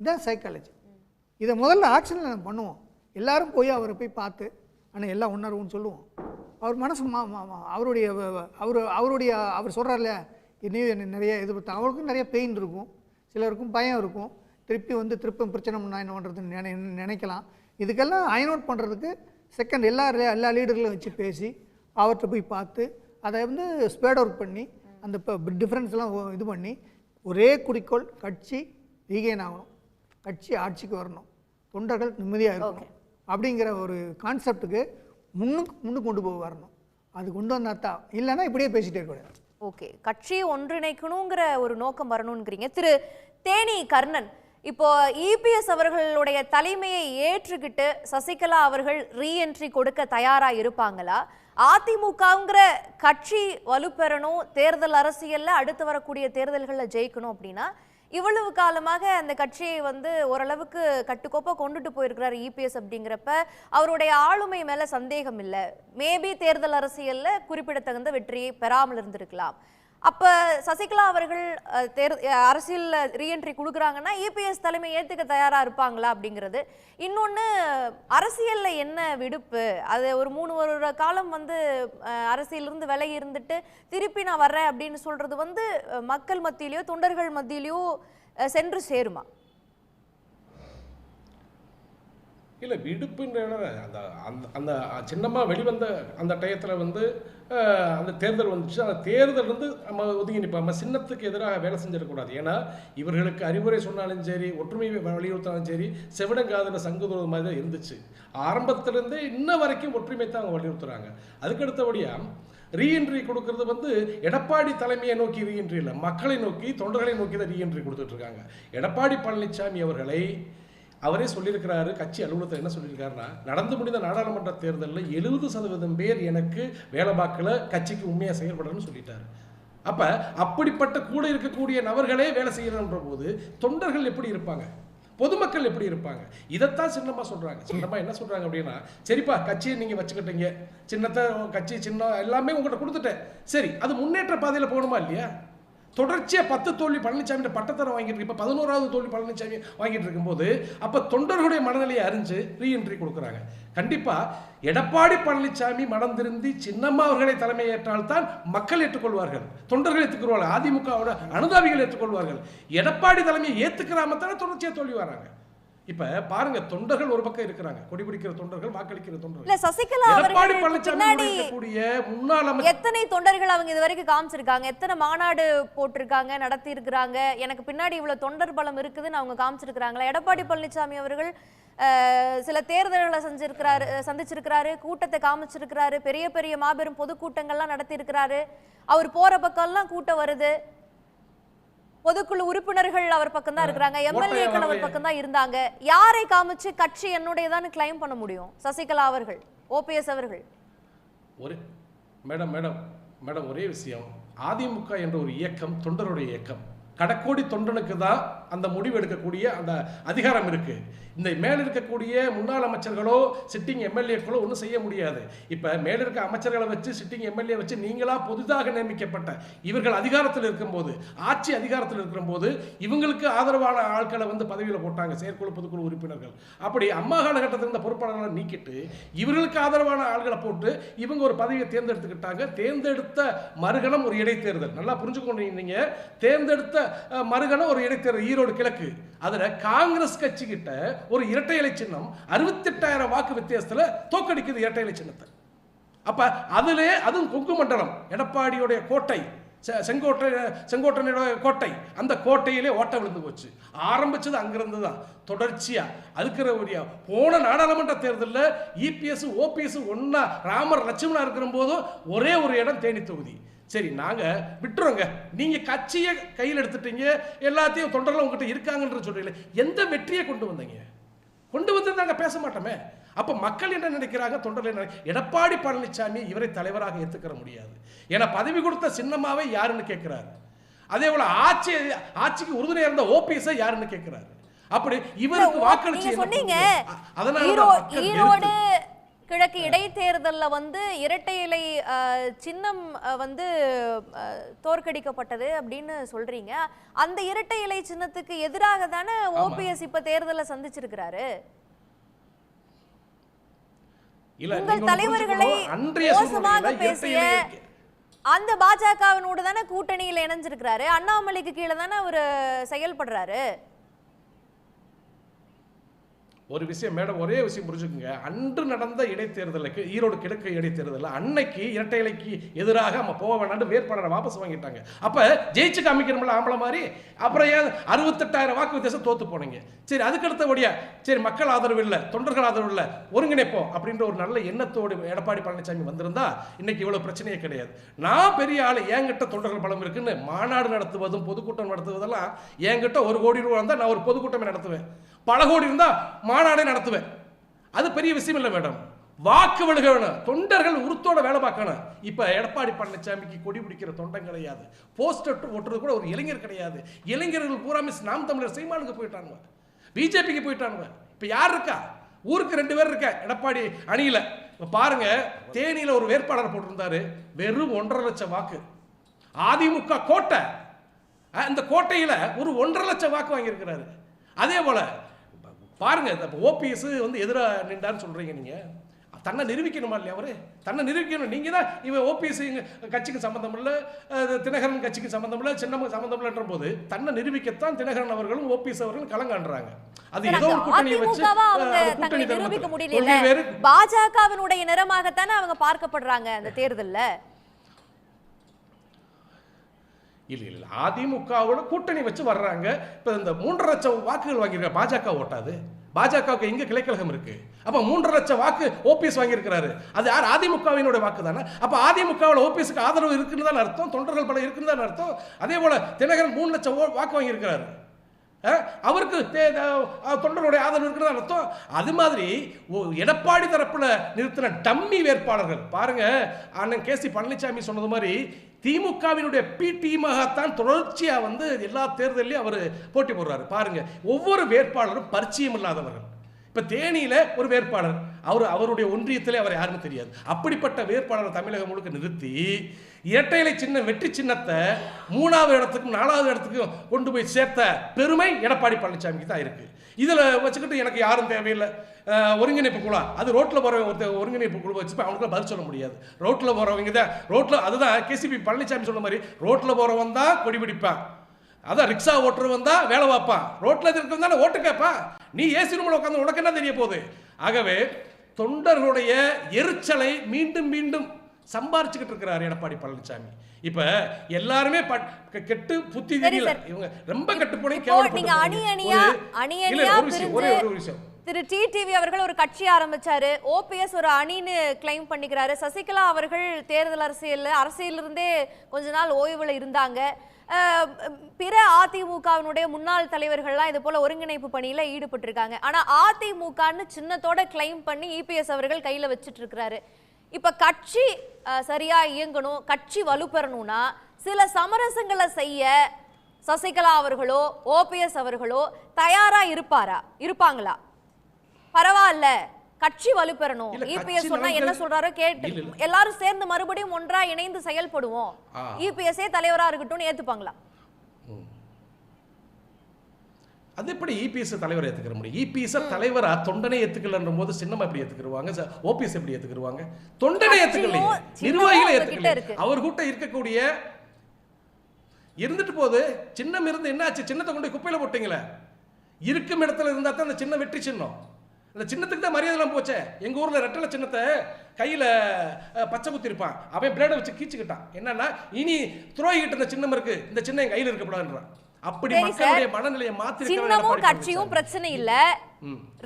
இதுதான் சைக்காலஜி. இதை முதல்ல ஆக்ஷனில் நம்ம பண்ணுவோம். எல்லாரும் போய் அவரை போய் பார்த்து ஆனால் எல்லாம் ஒன்றாருன்னு சொல்லுவோம். அவர் மனசு அவர் சொல்கிறார் இல்லையா, இன்னும் நிறைய இது அவருக்கும் நிறைய பெயின் இருக்கும், சிலருக்கும் பயம் இருக்கும். திருப்பி பிரச்சனை பண்ணா என்ன பண்ணுறதுன்னு நினைக்கலாம். இதுக்கெல்லாம் அயன் அவுட் பண்ணுறதுக்கு செகண்ட் எல்லா லீடர்களும் வச்சு பேசி அவர்கிட்ட போய் பார்த்து அதை வந்து ஸ்பேட் அவுட் பண்ணி அந்த டிஃப்ரென்ஸ்லாம் இது பண்ணி ஒரே குறிக்கோள், கட்சி ரீகெயின் ஆகணும், கட்சி ஆட்சிக்கு வரணும், தொண்டர்கள் நிம்மதியாக இருக்கணும் அப்படிங்கிற ஒரு கான்செப்டுக்கு முன்னுக்கு கொண்டு போய் வரணும். அது கொண்டு வந்தா இல்லைன்னா இப்படியே பேசிட்டே இருக்கக்கூடாது. ஓகே, கட்சியை ஒன்றிணைக்கணுங்கிற ஒரு நோக்கம் வரணும்ங்கிறீங்க. திரு தேனி கர்ணன், இப்போ இபிஎஸ் அவர்களுடைய தலைமையை ஏற்றுக்கிட்டு சசிகலா அவர்கள் ரீஎன்ட்ரி கொடுக்க தயாரா இருப்பாங்களா? அதிமுகங்கிற கட்சி வலுப்பெறணும், தேர்தல் அரசியல்ல அடுத்து வரக்கூடிய தேர்தல்களில் ஜெயிக்கணும் அப்படின்னா இவ்வளவு காலமாக அந்த கட்சியை வந்து ஓரளவுக்கு கட்டுக்கோப்பா கொண்டுட்டு போயிருக்கிறார் இபிஎஸ். அப்படிங்கிறப்ப அவருடைய ஆளுமை மேல சந்தேகம் இல்லை. மேபி தேர்தல் அரசியல்ல குறிப்பிடத்தகுந்த வெற்றியை பெறாமல் இருந்திருக்கலாம். அப்ப சசிகலா அவர்கள் அரசியல் ரீஎன்ட்ரி கொடுக்குறாங்கன்னா இபிஎஸ் தலைமை ஏத்துக்க தயாரா இருப்பாங்களா அப்படிங்கிறது. இன்னொன்னு, அரசியல்ல என்ன விடுப்பு, அது ஒரு 3 வருட காலம் வந்து அரசியலிருந்து விலகி இருந்துட்டு திருப்பி நான் வர்றேன் அப்படின்னு சொல்றது வந்து மக்கள் மத்தியிலயோ தொண்டர்கள் மத்தியிலயோ சென்று சேருமா? இல்லை விடுப்புன்ற அந்த அந்த அந்த சின்னம்மா வெளிவந்த அந்த டயத்தில் வந்து அந்த தேர்தல் வந்துச்சு. அந்த தேர்தல் வந்து நம்ம ஒதுங்கி நிற்போம். நம்ம சின்னத்துக்கு எதிராக வேலை செஞ்சிடக்கூடாது. ஏன்னா இவர்களுக்கு அறிவுரை சொன்னாலும் சரி, ஒற்றுமை வலியுறுத்தாலும் சரி, செவிடங்காதல சங்குதுறது மாதிரி தான் இருந்துச்சு. ஆரம்பத்திலேருந்தே இன்ன வரைக்கும் ஒற்றுமை தான் அவங்க வலியுறுத்துறாங்க. அதுக்கடுத்தபடியாக ரீஎன்ட்ரி கொடுக்கறது வந்து எடப்பாடி தலைமையை நோக்கி ரீஎன்ட்ரி இல்லை, மக்களை நோக்கி, தொண்டர்களை நோக்கி தான் ரீஎன்ட்ரி கொடுத்துட்டு இருக்காங்க. எடப்பாடி பழனிசாமி அவர்களை அவரே சொல்லியிருக்கிறாரு, கட்சி அலுவலகத்தில் என்ன சொல்லியிருக்காருன்னா, நடந்து முடிந்த நாடாளுமன்ற தேர்தலில் 70% பேர் எனக்கு வேலை பார்க்கல, கட்சிக்கு உண்மையாக செயல்படணும்னு சொல்லிட்டாரு. அப்போ அப்படிப்பட்ட கூட இருக்கக்கூடிய நபர்களே வேலை செய்யணுன்ற போது தொண்டர்கள் எப்படி இருப்பாங்க, பொதுமக்கள் எப்படி இருப்பாங்க? இதைத்தான் சின்னம்மா சொல்கிறாங்க. சின்னம்மா என்ன சொல்கிறாங்க அப்படின்னா, சரிப்பா கட்சியை நீங்கள் வச்சுக்கிட்டீங்க, சின்னத்தை கட்சி சின்னம் எல்லாமே உங்கள்கிட்ட கொடுத்துட்டேன், சரி அது முன்னேற்ற பாதையில் போகணுமா இல்லையா? தொடர்ச்சியாக 10 தோல்வி பழனிசாமி பட்டத்தரம் வாங்கிட்டு இருக்கு. இப்போ 11வது தோல்வி பழனிசாமி வாங்கிட்டு இருக்கும்போது அப்போ தொண்டர்களுடைய மனநிலையை அறிஞ்சு ரீஎன்ட்ரி கொடுக்குறாங்க. கண்டிப்பாக எடப்பாடி பழனிசாமி மனம் திருந்தி சின்னம்மா அவர்களை தலைமை ஏற்றால்தான் மக்கள் ஏற்றுக்கொள்வார்கள், தொண்டர்கள் ஏற்றுக்கொள்வார்கள், அதிமுகவோட அனுதாபிகள் ஏற்றுக்கொள்வார்கள். எடப்பாடி தலைமையை ஏற்றுக்கிறாமத்தான தொடர்ச்சியாக தோல்வி வராங்க. இப்ப பாருங்க, தொண்டர்கள் ஒரு பக்கம் இருக்கிறாங்க, கொடி பிடிக்கிற தொண்டர்கள், வாக்களிக்கிற தொண்டர்கள். இல்ல சசிகலா அவர்கள் பின்னாடி எத்தனை தொண்டர்கள் அவங்க இது வரைக்கும் காமிச்சிருக்காங்க, எத்தனை மாநாடு போட்டிருக்காங்க, நடத்தி இருக்கிறாங்க, எனக்கு பின்னாடி இவ்வளவு தொண்டர் பலம் இருக்குதுன்னு அவங்க காமிச்சிருக்கிறாங்களா? எடப்பாடி பழனிசாமி அவர்கள் சில தேர்தல்களை சந்திச்சிருக்கிறாரு, கூட்டத்தை காமிச்சிருக்கிறாரு, பெரிய பெரிய மாபெரும் பொதுக்கூட்டங்கள்லாம் நடத்தி இருக்கிறாரு. அவர் போற பக்கம்லாம் கூட்டம் வருது, பொதுக்குழு உறுப்பினர்கள் அவர் பக்கம் தான் இருக்கிறாங்க, எம்எல்ஏக்கள் அவர் பக்கம் தான் இருந்தாங்க. யாரை காமிச்சு கட்சி என்னுடையதான் கிளைம் பண்ண முடியும் சசிகலா அவர்கள், ஓபிஎஸ் அவர்கள்? மேடம் ஒரே விஷயம், அதிமுக என்ற ஒரு இயக்கம் தொண்டருடைய இயக்கம். கடக்கோடி தொண்டனுக்கு தான் அந்த முடிவு எடுக்கக்கூடிய அந்த அதிகாரம் இருக்கு. இந்த மேல இருக்கக்கூடிய முன்னாள் அமைச்சர்களோ சிட்டிங் எம்எல்ஏக்களோ ஒன்றும் செய்ய முடியாது. இப்போ மேல இருக்க அமைச்சர்களை வச்சு, சிட்டிங் எம்எல்ஏ வச்சு நீங்களா புதிதாக நியமிக்கப்பட்ட இவர்கள் அதிகாரத்தில் இருக்கும்போது, ஆட்சி அதிகாரத்தில் இருக்கும்போது இவங்களுக்கு ஆதரவான ஆட்களை வந்து பதவியில் போட்டாங்க, செயற்குழு பொதுக்குழு உறுப்பினர்கள். அப்படி அம்மா காலகட்டத்தில் இருந்த பொறுப்பாளர்களை நீக்கிட்டு இவர்களுக்கு ஆதரவான ஆள்களை போட்டு இவங்க ஒரு பதவியை தேர்ந்தெடுத்துக்கிட்டாங்க. தேர்ந்தெடுத்த மறுகணம் ஒரு இடைத்தேர்தல், நல்லா புரிஞ்சுக்கொண்டீங்க, தேர்ந்தெடுத்த மறுகணம் ஒரு இடைத்தேர்தல் ஈரோடு கிழக்கு. அதுல காங்கிரஸ் கட்சி கிட்ட ஒரு இரட்டை இலை சின்னம் 68,000 வாக்கு வித்தியாசத்துல தோக்கடிக்குது இரட்டை இலை சின்னத்தை. அப்ப அதுவும் கொங்கு மண்டலம், எடப்பாடியுடைய கோட்டை, செங்கோட்டையோட கோட்டை, அந்த கோட்டையிலே ஓட்ட விழுந்து போச்சு. ஆரம்பிச்சது அங்கிருந்து தான், தொடர்ச்சியா அதுக்கு போன நாடாளுமன்ற தேர்தலில் இபிஎஸ் ஓபிஎஸ் ஒன்னா ராமர் லட்சுமணா இருக்கிற போதும் ஒரே ஒரு இடம் தேனி தொகுதி. சரி நாங்க விட்டுறோங்க, நீங்க கட்சியை கையில் எடுத்துட்டீங்க, எல்லாத்தையும் தொண்டர்கள் உங்ககிட்ட இருக்காங்கன்ற சொல்றீங்க, எந்த வெற்றியை கொண்டு வந்தீங்க? கொண்டு வந்து நாங்க பேச மாட்டோமே. அப்ப மக்கள் என்ன நினைக்கிறாங்க, தொண்டர்கள் எடப்பாடி பழனிசாமி இவரை தலைவராக ஏற்றுக்கிற முடியாது, ஏன்னா பதவி கொடுத்த சின்னம்மாவை யாருன்னு கேட்கிறாரு. அதே போல ஆட்சிக்கு உறுதுணையா இருந்த ஓபிஎஸ் யாருன்னு கேட்கிறாரு. அப்படி இவருக்கு வாக்களிச்சு சொன்னீங்க. ஈரோடு கிழக்கு இடைத்தேர்தலில் வந்து இரட்டை இலை சின்னம் வந்து தோற்கடிக்கப்பட்டது அப்படின்னு சொல்றீங்க. அந்த இரட்டை இலை சின்னத்துக்கு எதிராக தானே ஓபிஎஸ் இப்ப தேர்தலை சந்திச்சிருக்கிறாரு. உங்கள் தலைவர்களை மோசமாக பேசிய அந்த பாஜகவினோடு தானே கூட்டணியில் இணைஞ்சிருக்கிறாரு, அண்ணாமலைக்கு கீழே தானே அவர் செயல்படுறாரு. ஒரு விஷயம் மேடம், ஒரே விஷயம் புரிஞ்சுக்குங்க, அன்று நடந்த இடைத்தேர்தலுக்கு, ஈரோடு கிழக்கு இடைத்தேர்தலில் அன்னைக்கு இரட்டை இலைக்கு எதிராக நம்ம போக வேண்டாம் வேட்பாளரை வாபஸ் வாங்கிட்டாங்க. அப்ப ஜெயிச்சு காமிக்கணும்ல ஆம்பளை மாதிரி. அப்புறம் ஏன் 68,000 வாக்கு வித்தியாசம் தோத்து போனீங்க? சரி அதுக்கடுத்தபடியா சரி மக்கள் ஆதரவு இல்லை, தொண்டர்கள் ஆதரவு இல்லை, ஒருங்கிணைப்போம் அப்படின்ற ஒரு நல்ல எண்ணத்தோடு எடப்பாடி பழனிசாமி வந்திருந்தா இன்னைக்கு இவ்வளவு பிரச்சனையே கிடையாது. நான் பெரிய ஆள், என்கிட்ட தொண்டர்கள் பலம் இருக்குன்னு மாநாடு நடத்துவதும் பொதுக்கூட்டம் நடத்துவதெல்லாம், என்கிட்ட 1 கோடி ரூபா இருந்தால் நான் ஒரு பொதுக்கூட்டமே நடத்துவேன், பல கோடி இருந்தா மாநாடே நடத்துவேன். அது பெரிய விஷயம் இல்லை மேடம். வாக்கு வலுக வேணும், தொண்டர்கள் உருத்தோட வேலை பார்க்கணும். இப்ப எடப்பாடி பழனிசாமிக்கு கொடி பிடிக்கிற தொண்டன் கிடையாது, போஸ்டர் ஒட்டுறது கூட ஒரு இளைஞர் கிடையாது. இளைஞர்கள் பூராமே நாம் தமிழர் சீமானுக்கு போயிட்டாங்க, பிஜேபிக்கு போயிட்டாங்க. இப்ப யார் இருக்கா? ஊருக்கு 2 பேர் இருக்க எடப்பாடி அணியில. பாருங்க, தேனியில ஒரு வேட்பாளர் போட்டிருந்தாரு, வெறும் 1.5 லட்சம் வாக்கு. அதிமுக கோட்டை, அந்த கோட்டையில ஒரு 1.5 லட்சம் வாக்கு வாங்கியிருக்கிறாரு. அதே போல பாருங்க, ஓபிஎஸ் வந்து எதிராக நின்றான்னு சொல்றீங்க நீங்க. தன்னை நிரூபிக்கணுமா இல்லையா? அவரு தன்னை நிரூபிக்கணும். நீங்க தான் இவன் ஓபிஎஸ் கட்சிக்கு சம்பந்தம் இல்லை, தினகரன் கட்சிக்கு சம்பந்தம் இல்லை, சின்னமும் சம்பந்தம் இல்லைன்ற போது தன்னை நிரூபிக்கத்தான் தினகரன் அவர்களும் ஓபிஎஸ் அவர்களும் களங்காண்றாங்க. அது ஏதோ ஒரு கூட்டணியை வச்சு கூட்டணி நிரூபிக்க முடியல. பாஜகவினுடைய நிறமாகத்தானே அவங்க பார்க்கப்படுறாங்க அந்த தேர்தல்ல. இல்லை அதிமுகவோட கூட்டணி வச்சு வர்றாங்க. இப்போ இந்த 3.5 லட்சம் வாக்குகள் வாங்கியிருக்காங்க. பாஜக ஓட்டாது. பாஜகவுக்கு எங்க கிளைக்கழகம் இருக்கு? அப்ப 3.5 லட்சம் வாக்கு ஓபிஎஸ் வாங்கியிருக்கிறாரு. அது யார்? அதிமுகவினுடைய வாக்கு தானே. அப்ப அதிமுகவில் ஓபிஎஸ்க்கு ஆதரவு இருக்குன்னு தான் அர்த்தம், தொண்டர்கள் பலம் இருக்குன்னு தான் அர்த்தம். அதே போல தினகரன் 3 லட்சம் வாக்கு வாங்கியிருக்கிறாரு. அவருக்கு தொண்டருடைய ஆதரவு இருக்குன்னு தான் அர்த்தம். அது மாதிரி எடப்பாடி தரப்புல நிறுத்தின டம்மி வேட்பாளர்கள் பாருங்க. அண்ணன் கேசி பழனிசாமி சொன்னது மாதிரி திமுகவினுடைய பிடிமாகத்தான் தொடர்ச்சியா வந்து எல்லா தேர்தலையும் அவர் போட்டி போடுறாரு. பாருங்க, ஒவ்வொரு வேட்பாளரும் பரிச்சயம் இல்லாதவர்கள். இப்ப தேனியில ஒரு வேட்பாளர், அவருடைய ஒன்றியத்திலே அவர் யாருன்னு தெரியாது. அப்படிப்பட்ட வேட்பாளர் தமிழகம் முழுக்க நிறுத்தி இரட்டை இலை சின்ன வெற்றி சின்னத்தை 3வது இடத்துக்கும் 4வது இடத்துக்கும் கொண்டு போய் சேர்த்த பெருமை எடப்பாடி பழனிசாமிக்கு தான் இருக்கு. இதுல வச்சுக்கிட்டு எனக்கு யாரும் தேவையில்லை, ஒருங்கிணைப்பு குழு, அது ரோட்டில் போகிறவங்க ஒருங்கிணைப்பு குழு வச்சு அவங்களுக்கு பதில் சொல்ல முடியாது. ரோட்டில் போகிறவங்க தான் ரோட்டில், அதுதான் கேசிபி பழனிசாமி சொன்ன மாதிரி, ரோட்டில் போகிறவன் தான் கொடி பிடிப்பான், அதான் ரிக்ஷா ஓட்டுறவன் தான் வேலை பார்ப்பான், ரோட்டில் இருக்கிறவன் தானே ஓட்டு கேட்பான். நீ ஏசி ரூமில் உட்காந்து உனக்கு என்ன தெரிய போகுது? ஆகவே தொண்டர்களுடைய எரிச்சலை மீண்டும் மீண்டும் சம்பாரிச்சுக்கிட்டு இருக்கிறார் எடப்பாடி பழனிசாமி. இப்ப எல்லாருமே கெட்டு புத்தி தெரியல, இவங்க ரொம்ப கெட்டு போனே. திரு டிடிவி அவர்கள் ஒரு கட்சி ஆரம்பிச்சாரு, ஓபிஎஸ் ஒரு அணின்னு கிளைம் பண்ணிக்கிறாரு. சசிகலா அவர்கள் தேர்தல் அரசியலிருந்தே கொஞ்ச நாள் ஓய்வுல இருந்தாங்க. பிற அதிமுகவினுடைய முன்னாள் தலைவர்கள்லாம் இது போல ஒருங்கிணைப்பு பணியில ஈடுபட்டு இருக்காங்க. ஆனா அதிமுகன்னு சின்னத்தோட கிளைம் பண்ணி இபிஎஸ் அவர்கள் கையில வச்சுட்டு இருக்கிறாரு. இப்ப கட்சி சரியா இயங்கணும், கட்சி வலுப்பெறணும்னா சில சமரசங்களை செய்ய சசிகலா அவர்களோ ஓபிஎஸ் அவர்களோ தயாரா இருப்பாங்களா? பரவாயில்ல, கட்சி வலுப்பெறணும், இபிஎஸ் சொன்னா என்ன சொல்றாரோ கேட்டு எல்லாரும் சேர்ந்து மறுபடியும் ஒன்றா இணைந்து செயல்படுவோம், இபிஎஸ்ஏ தலைவரா இருக்கட்டும் ஏத்துப்பாங்களா? அது எப்படி இபிஎஸ் தலைவரை ஏத்துக்கிற முடியும்? இபிஎஸ் தலைவரா தொண்டனை ஏத்துக்கலன்ற போது சின்னமா எப்படி ஏத்துக்குவாங்க? ஓபிஎஸ் எப்படி ஏத்துக்குவாங்க? தொண்டனை ஏத்துக்கல, நிர்வாகிகளை ஏத்துக்கல. அவர் கூட்ட இருக்கக்கூடிய இருந்துட்டு போது சின்னம் இருந்து என்னாச்சு? சின்னத்தை கொண்டு குப்பையில போட்டீங்களே. இருக்கும் இடத்துல இருந்தா தான் அந்த சின்ன வெற்றி சின்னம். அந்த சின்னத்துக்கு தான் மரியாதை போச்சே. எங்க ஊர்ல ரெட்டலை சின்னத்தை கையில பச்சை குத்தி இருப்பான், அவன் பிளேட வச்சு கீச்சுக்கிட்டான். என்னன்னா இனி துரோகிட்டு இந்த சின்னம் இருக்கு, இந்த சின்னம் என் கையில இருக்கக்கூடாதுன்றான். அப்படி மக்களுடைய மனநிலையை மாத்தி சின்னமும் கட்சியும் பிரச்சனை இல்ல.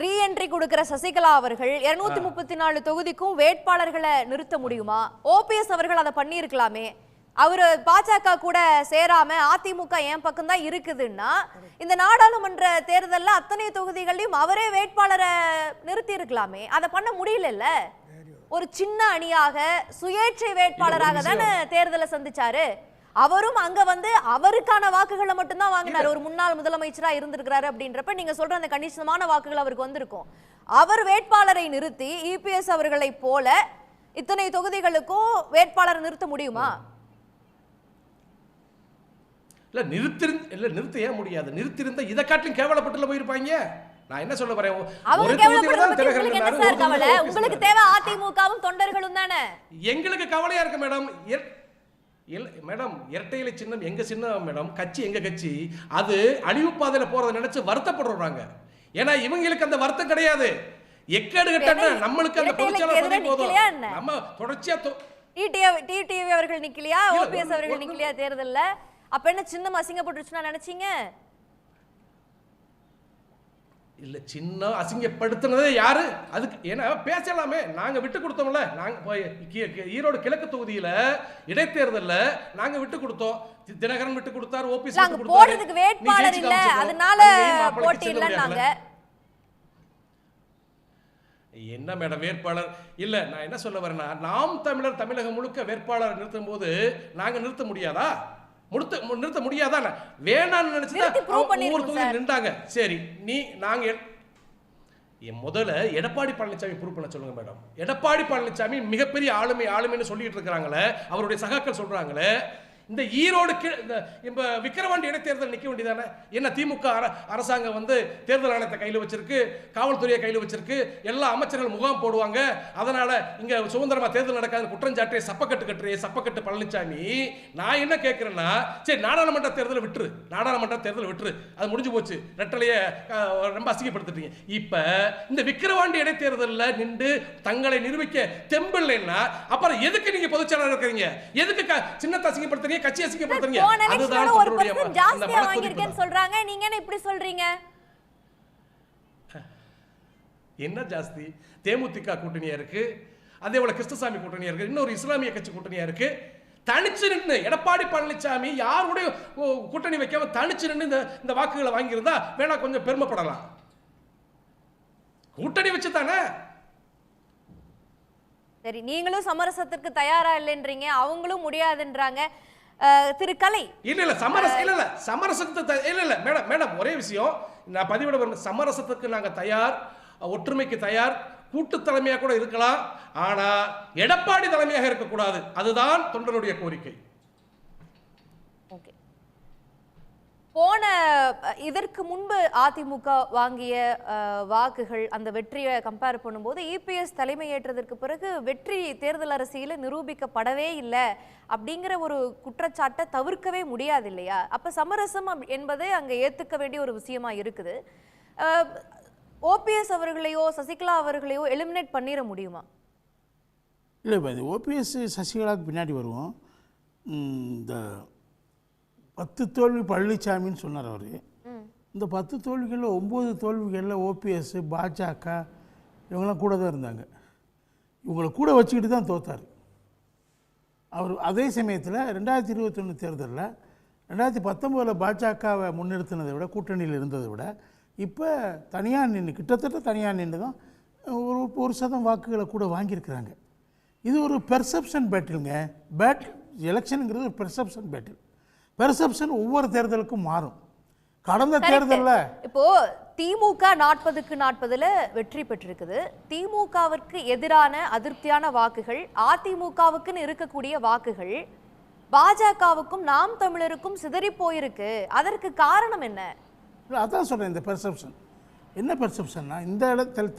ரீஎன்ட்ரி கொடுக்கிற சசிகலா அவர்கள் 234 தொகுதிக்கும் வேட்பாளர்களை நிறுத்த முடியுமா? ஓபிஎஸ் அவர்கள் அதை பண்ணி இருக்கலாமே. அவரு பாஜக கூட சேராம அதிமுக என் பக்கம் தான் இருக்குதுன்னா இந்த நாடாளுமன்ற தேர்தல்ல அத்தனை தொகுதிகளையும் அவரே வேட்பாளரை நிறுத்தி இருக்கலாமே. அதை பண்ண முடியல. ஒரு சின்ன அணியாக சுயேட்சை வேட்பாளராக தானே தேர்தலை சந்திச்சாரு. அவரும் அங்க வந்து அவருக்கான வாக்குகளை மட்டும்தான் வாங்கினார். ஒரு முன்னாள் முதலமைச்சரா இருந்திருக்கிறாரு அப்படின்றப்ப நீங்க சொல்ற அந்த கணிசமான வாக்குகள் அவருக்கு வந்திருக்கும். அவர் வேட்பாளரை நிறுத்தி இபிஎஸ் அவர்களை போல இத்தனை தொகுதிகளுக்கும் வேட்பாளரை நிறுத்த முடியுமா? இல்ல நிறுத்த ஏன் முடியாது? நிறுத்திருந்தா இதை காட்டிலும் கேவலப்பட்டுல போயிருப்பாங்க. நான் என்ன சொல்ல வரேன், உங்களுக்கு தேவை அதிமுகவும் தொண்டர்களும் தானே. எங்களுக்கு கவலையா இருக்கு மேடம். மேடம் இரட்டை இலை சின்னம் எங்க சின்னம் மேடம், கட்சி எங்க கட்சி, அது அழிவு பாதையில போறதை நினைச்சு வருத்தப்படுறாங்க. ஏன்னா இவங்களுக்கு அந்த வருத்தம் கிடையாது. எக்கேடு கட்டா நம்மளுக்கு அந்த பொதுச்செயலாளர் பதவி போதும். நம்ம தொடர்ச்சியா டிடிவி அவர்கள் நிக்கலையா, ஓபிஎஸ் அவர்கள் நிக்கலையா தேர்தல்ல? அப்ப என்ன சின்னம் அசிங்கப்பட்டுச்சுன்னா நினைச்சீங்க? இல்ல சின்னம் அசிங்கப்படுத்தினதே யாரு? அதுக்கு ஏன்னா பேசலாமே. நாங்க விட்டு கொடுத்தோம்ல. நாங்க ஈரோடு கிழக்கு தொகுதியில இடைத்தேர்தல்ல நாங்க விட்டு கொடுத்தோம். தினகரன் விட்டு கொடுத்தார், ஓபிஎஸ் விட்டு கொடுத்தார். போறதுக்கு வேட்பாளர் இல்ல, அதனால போட்டி இல்லன்னாங்க. என்ன மேடம் வேட்பாளர் இல்ல? நான் என்ன சொல்ல வரேன்னா, நாம் தமிழர் தமிழகம் முழுக்க வேட்பாளர் நிறுத்தும் போது நாங்க நிறுத்த முடியாதா? நிறுத்த முடியாதான? வேணான்னு நினைச்சுதான் ஒவ்வொரு தொகுதியில் நின்றாங்க. சரி, நாங்க முதல்ல எடப்பாடி பழனிசாமி ப்ரூவ் பண்ண சொல்லுங்க மேடம். எடப்பாடி பழனிசாமி மிகப்பெரிய ஆளுமைன்னு சொல்லிட்டு இருக்கிறாங்களே, அவருடைய சகாக்கள் சொல்றாங்களே, இந்த ஈரோடு இப்போ விக்கிரவாண்டி இடைத்தேர்தல் நிற்க வேண்டியதானே? என்ன திமுக அரசாங்கம் வந்து தேர்தல் ஆணையத்தை கையில் வச்சிருக்கு, காவல்துறையை கையில் வச்சிருக்கு, எல்லா அமைச்சர்கள் முகாம் போடுவாங்க, அதனால இங்க சுதந்திரமா தேர்தல் நடக்காது குற்றஞ்சாட்டே சப்பக்கட்டு பழனிசாமி. நான் என்ன கேட்கிறேன்னா, சரி நாடாளுமன்ற தேர்தலை விட்டுரு, அது முடிஞ்சு போச்சு, ரெட்டலைய ரொம்ப அசிங்கப்படுத்திட்டீங்க. இப்ப இந்த விக்கிரவாண்டி இடைத்தேர்தலில் நின்று தங்களை நிரூபிக்க தெம்பில்லைன்னா அப்புறம் எதுக்கு நீங்க பொதுச்செயலாளர் இருக்கிறீங்க? எதுக்கு சின்னத்தை அசிங்கப்படுத்துறீங்க, கட்சி அசிங்கப்படுத்துறீங்க? அதுதான் சொல்றாங்க. நீங்க என்ன இப்படி சொல்றீங்க? என்ன ஜாஸ்தி? தேமுதிக கூட்டணியா இருக்கு, அதே போல கிருஷ்ணசாமி கூட்டணியா இருக்கு, இன்னொரு இஸ்லாமிய கட்சி கூட்டணியா இருக்கு. தனிச்சு நின்று எடப்பாடி பழனிசாமி யாருடைய கூட்டணி வைக்காம தனிச்சு நின்று இந்த வாக்குகளை வாங்கியிருந்தா வேணா கொஞ்சம் பெருமைப்படலாம். கூட்டணி வச்சு தானே. சரி, நீங்களும் சமரசத்துக்கு தயாரா இல்லைன்றீங்க, அவங்களும் முடியாதுன்றாங்க. திரு கலை இல்ல சமரசத்துக்கு இல்ல மேடம் ஒரே விஷயம் நான் பதிவிட, சமரசத்துக்கு நாங்க தயார், ஒற்றுமைக்கு தயார், கூட்டு தலைமையாக கூட இருக்கலாம், ஆனா எடப்பாடி தலைமையாக இருக்கக்கூடாது. அதுதான் தொண்டருடைய கோரிக்கை. போன இதற்கு முன்பு அதிமுக வாங்கிய வாக்குகள், அந்த வெற்றியை கம்பேர் பண்ணும்போது இபிஎஸ் தலைமையேற்றதற்கு பிறகு வெற்றி தேர்தல் அரசியல நிரூபிக்கப்படவே இல்லை அப்படிங்கிற ஒரு குற்றச்சாட்டை தவிர்க்கவே முடியாது இல்லையா? அப்ப சமரசம் என்பது அங்க ஏத்துக்க வேண்டிய ஒரு விஷயமா இருக்குது. ஓபிஎஸ் அவர்களையோ சசிகலா அவர்களையோ எலிமினேட் பண்ணிட முடியுமா? இல்லை, இப்போ ஓபிஎஸ் சசிகலாவுக்கு பின்னாடி வருவோம். இந்த 10 தோல்வி பழனிசாமின்னு சொன்னார் அவர். இந்த 10 தோல்விகளில் 9 தோல்விகளில் ஓபிஎஸ், பாஜக இவங்கெல்லாம் கூட தான் இருந்தாங்க. இவங்களை கூட வச்சுக்கிட்டு தான் தோத்தார் அவர். அதே சமயத்தில் 2021 தேர்தலில் 2019 பாஜகவை முன்னிறுத்தினதை விட, கூட்டணியில் இருந்ததை விட இப்போ தனியாக நின்று, கிட்டத்தட்ட தனியாக நின்று தான் ஒரு சதம் வாக்குகளை கூட வாங்கியிருக்கிறாங்க. இது ஒரு பெர்செப்ஷன் பேட்டிலுங்க. எலெக்ஷனுங்கிறது ஒரு பெர்செப்ஷன் பேட்டில். பெர்செப்ஷன் ஒவ்வொரு தேர்தலுக்கும் மாறும். கடந்த தேர்தலில் இப்போ திமுக 40க்கு 40ல வெற்றி பெற்றிருக்குது. திமுகவிற்கு எதிரான அதிருப்தியான வாக்குகள், அதிமுகவுக்குன்னு இருக்கக்கூடிய வாக்குகள் பாஜகவுக்கும் நாம் தமிழருக்கும் சிதறி போயிருக்கு. அதற்கு காரணம் என்ன? அதான் சொல்கிறேன், இந்த பெர்செப்ஷன் என்ன பெர்செப்ஷன்னா, இந்த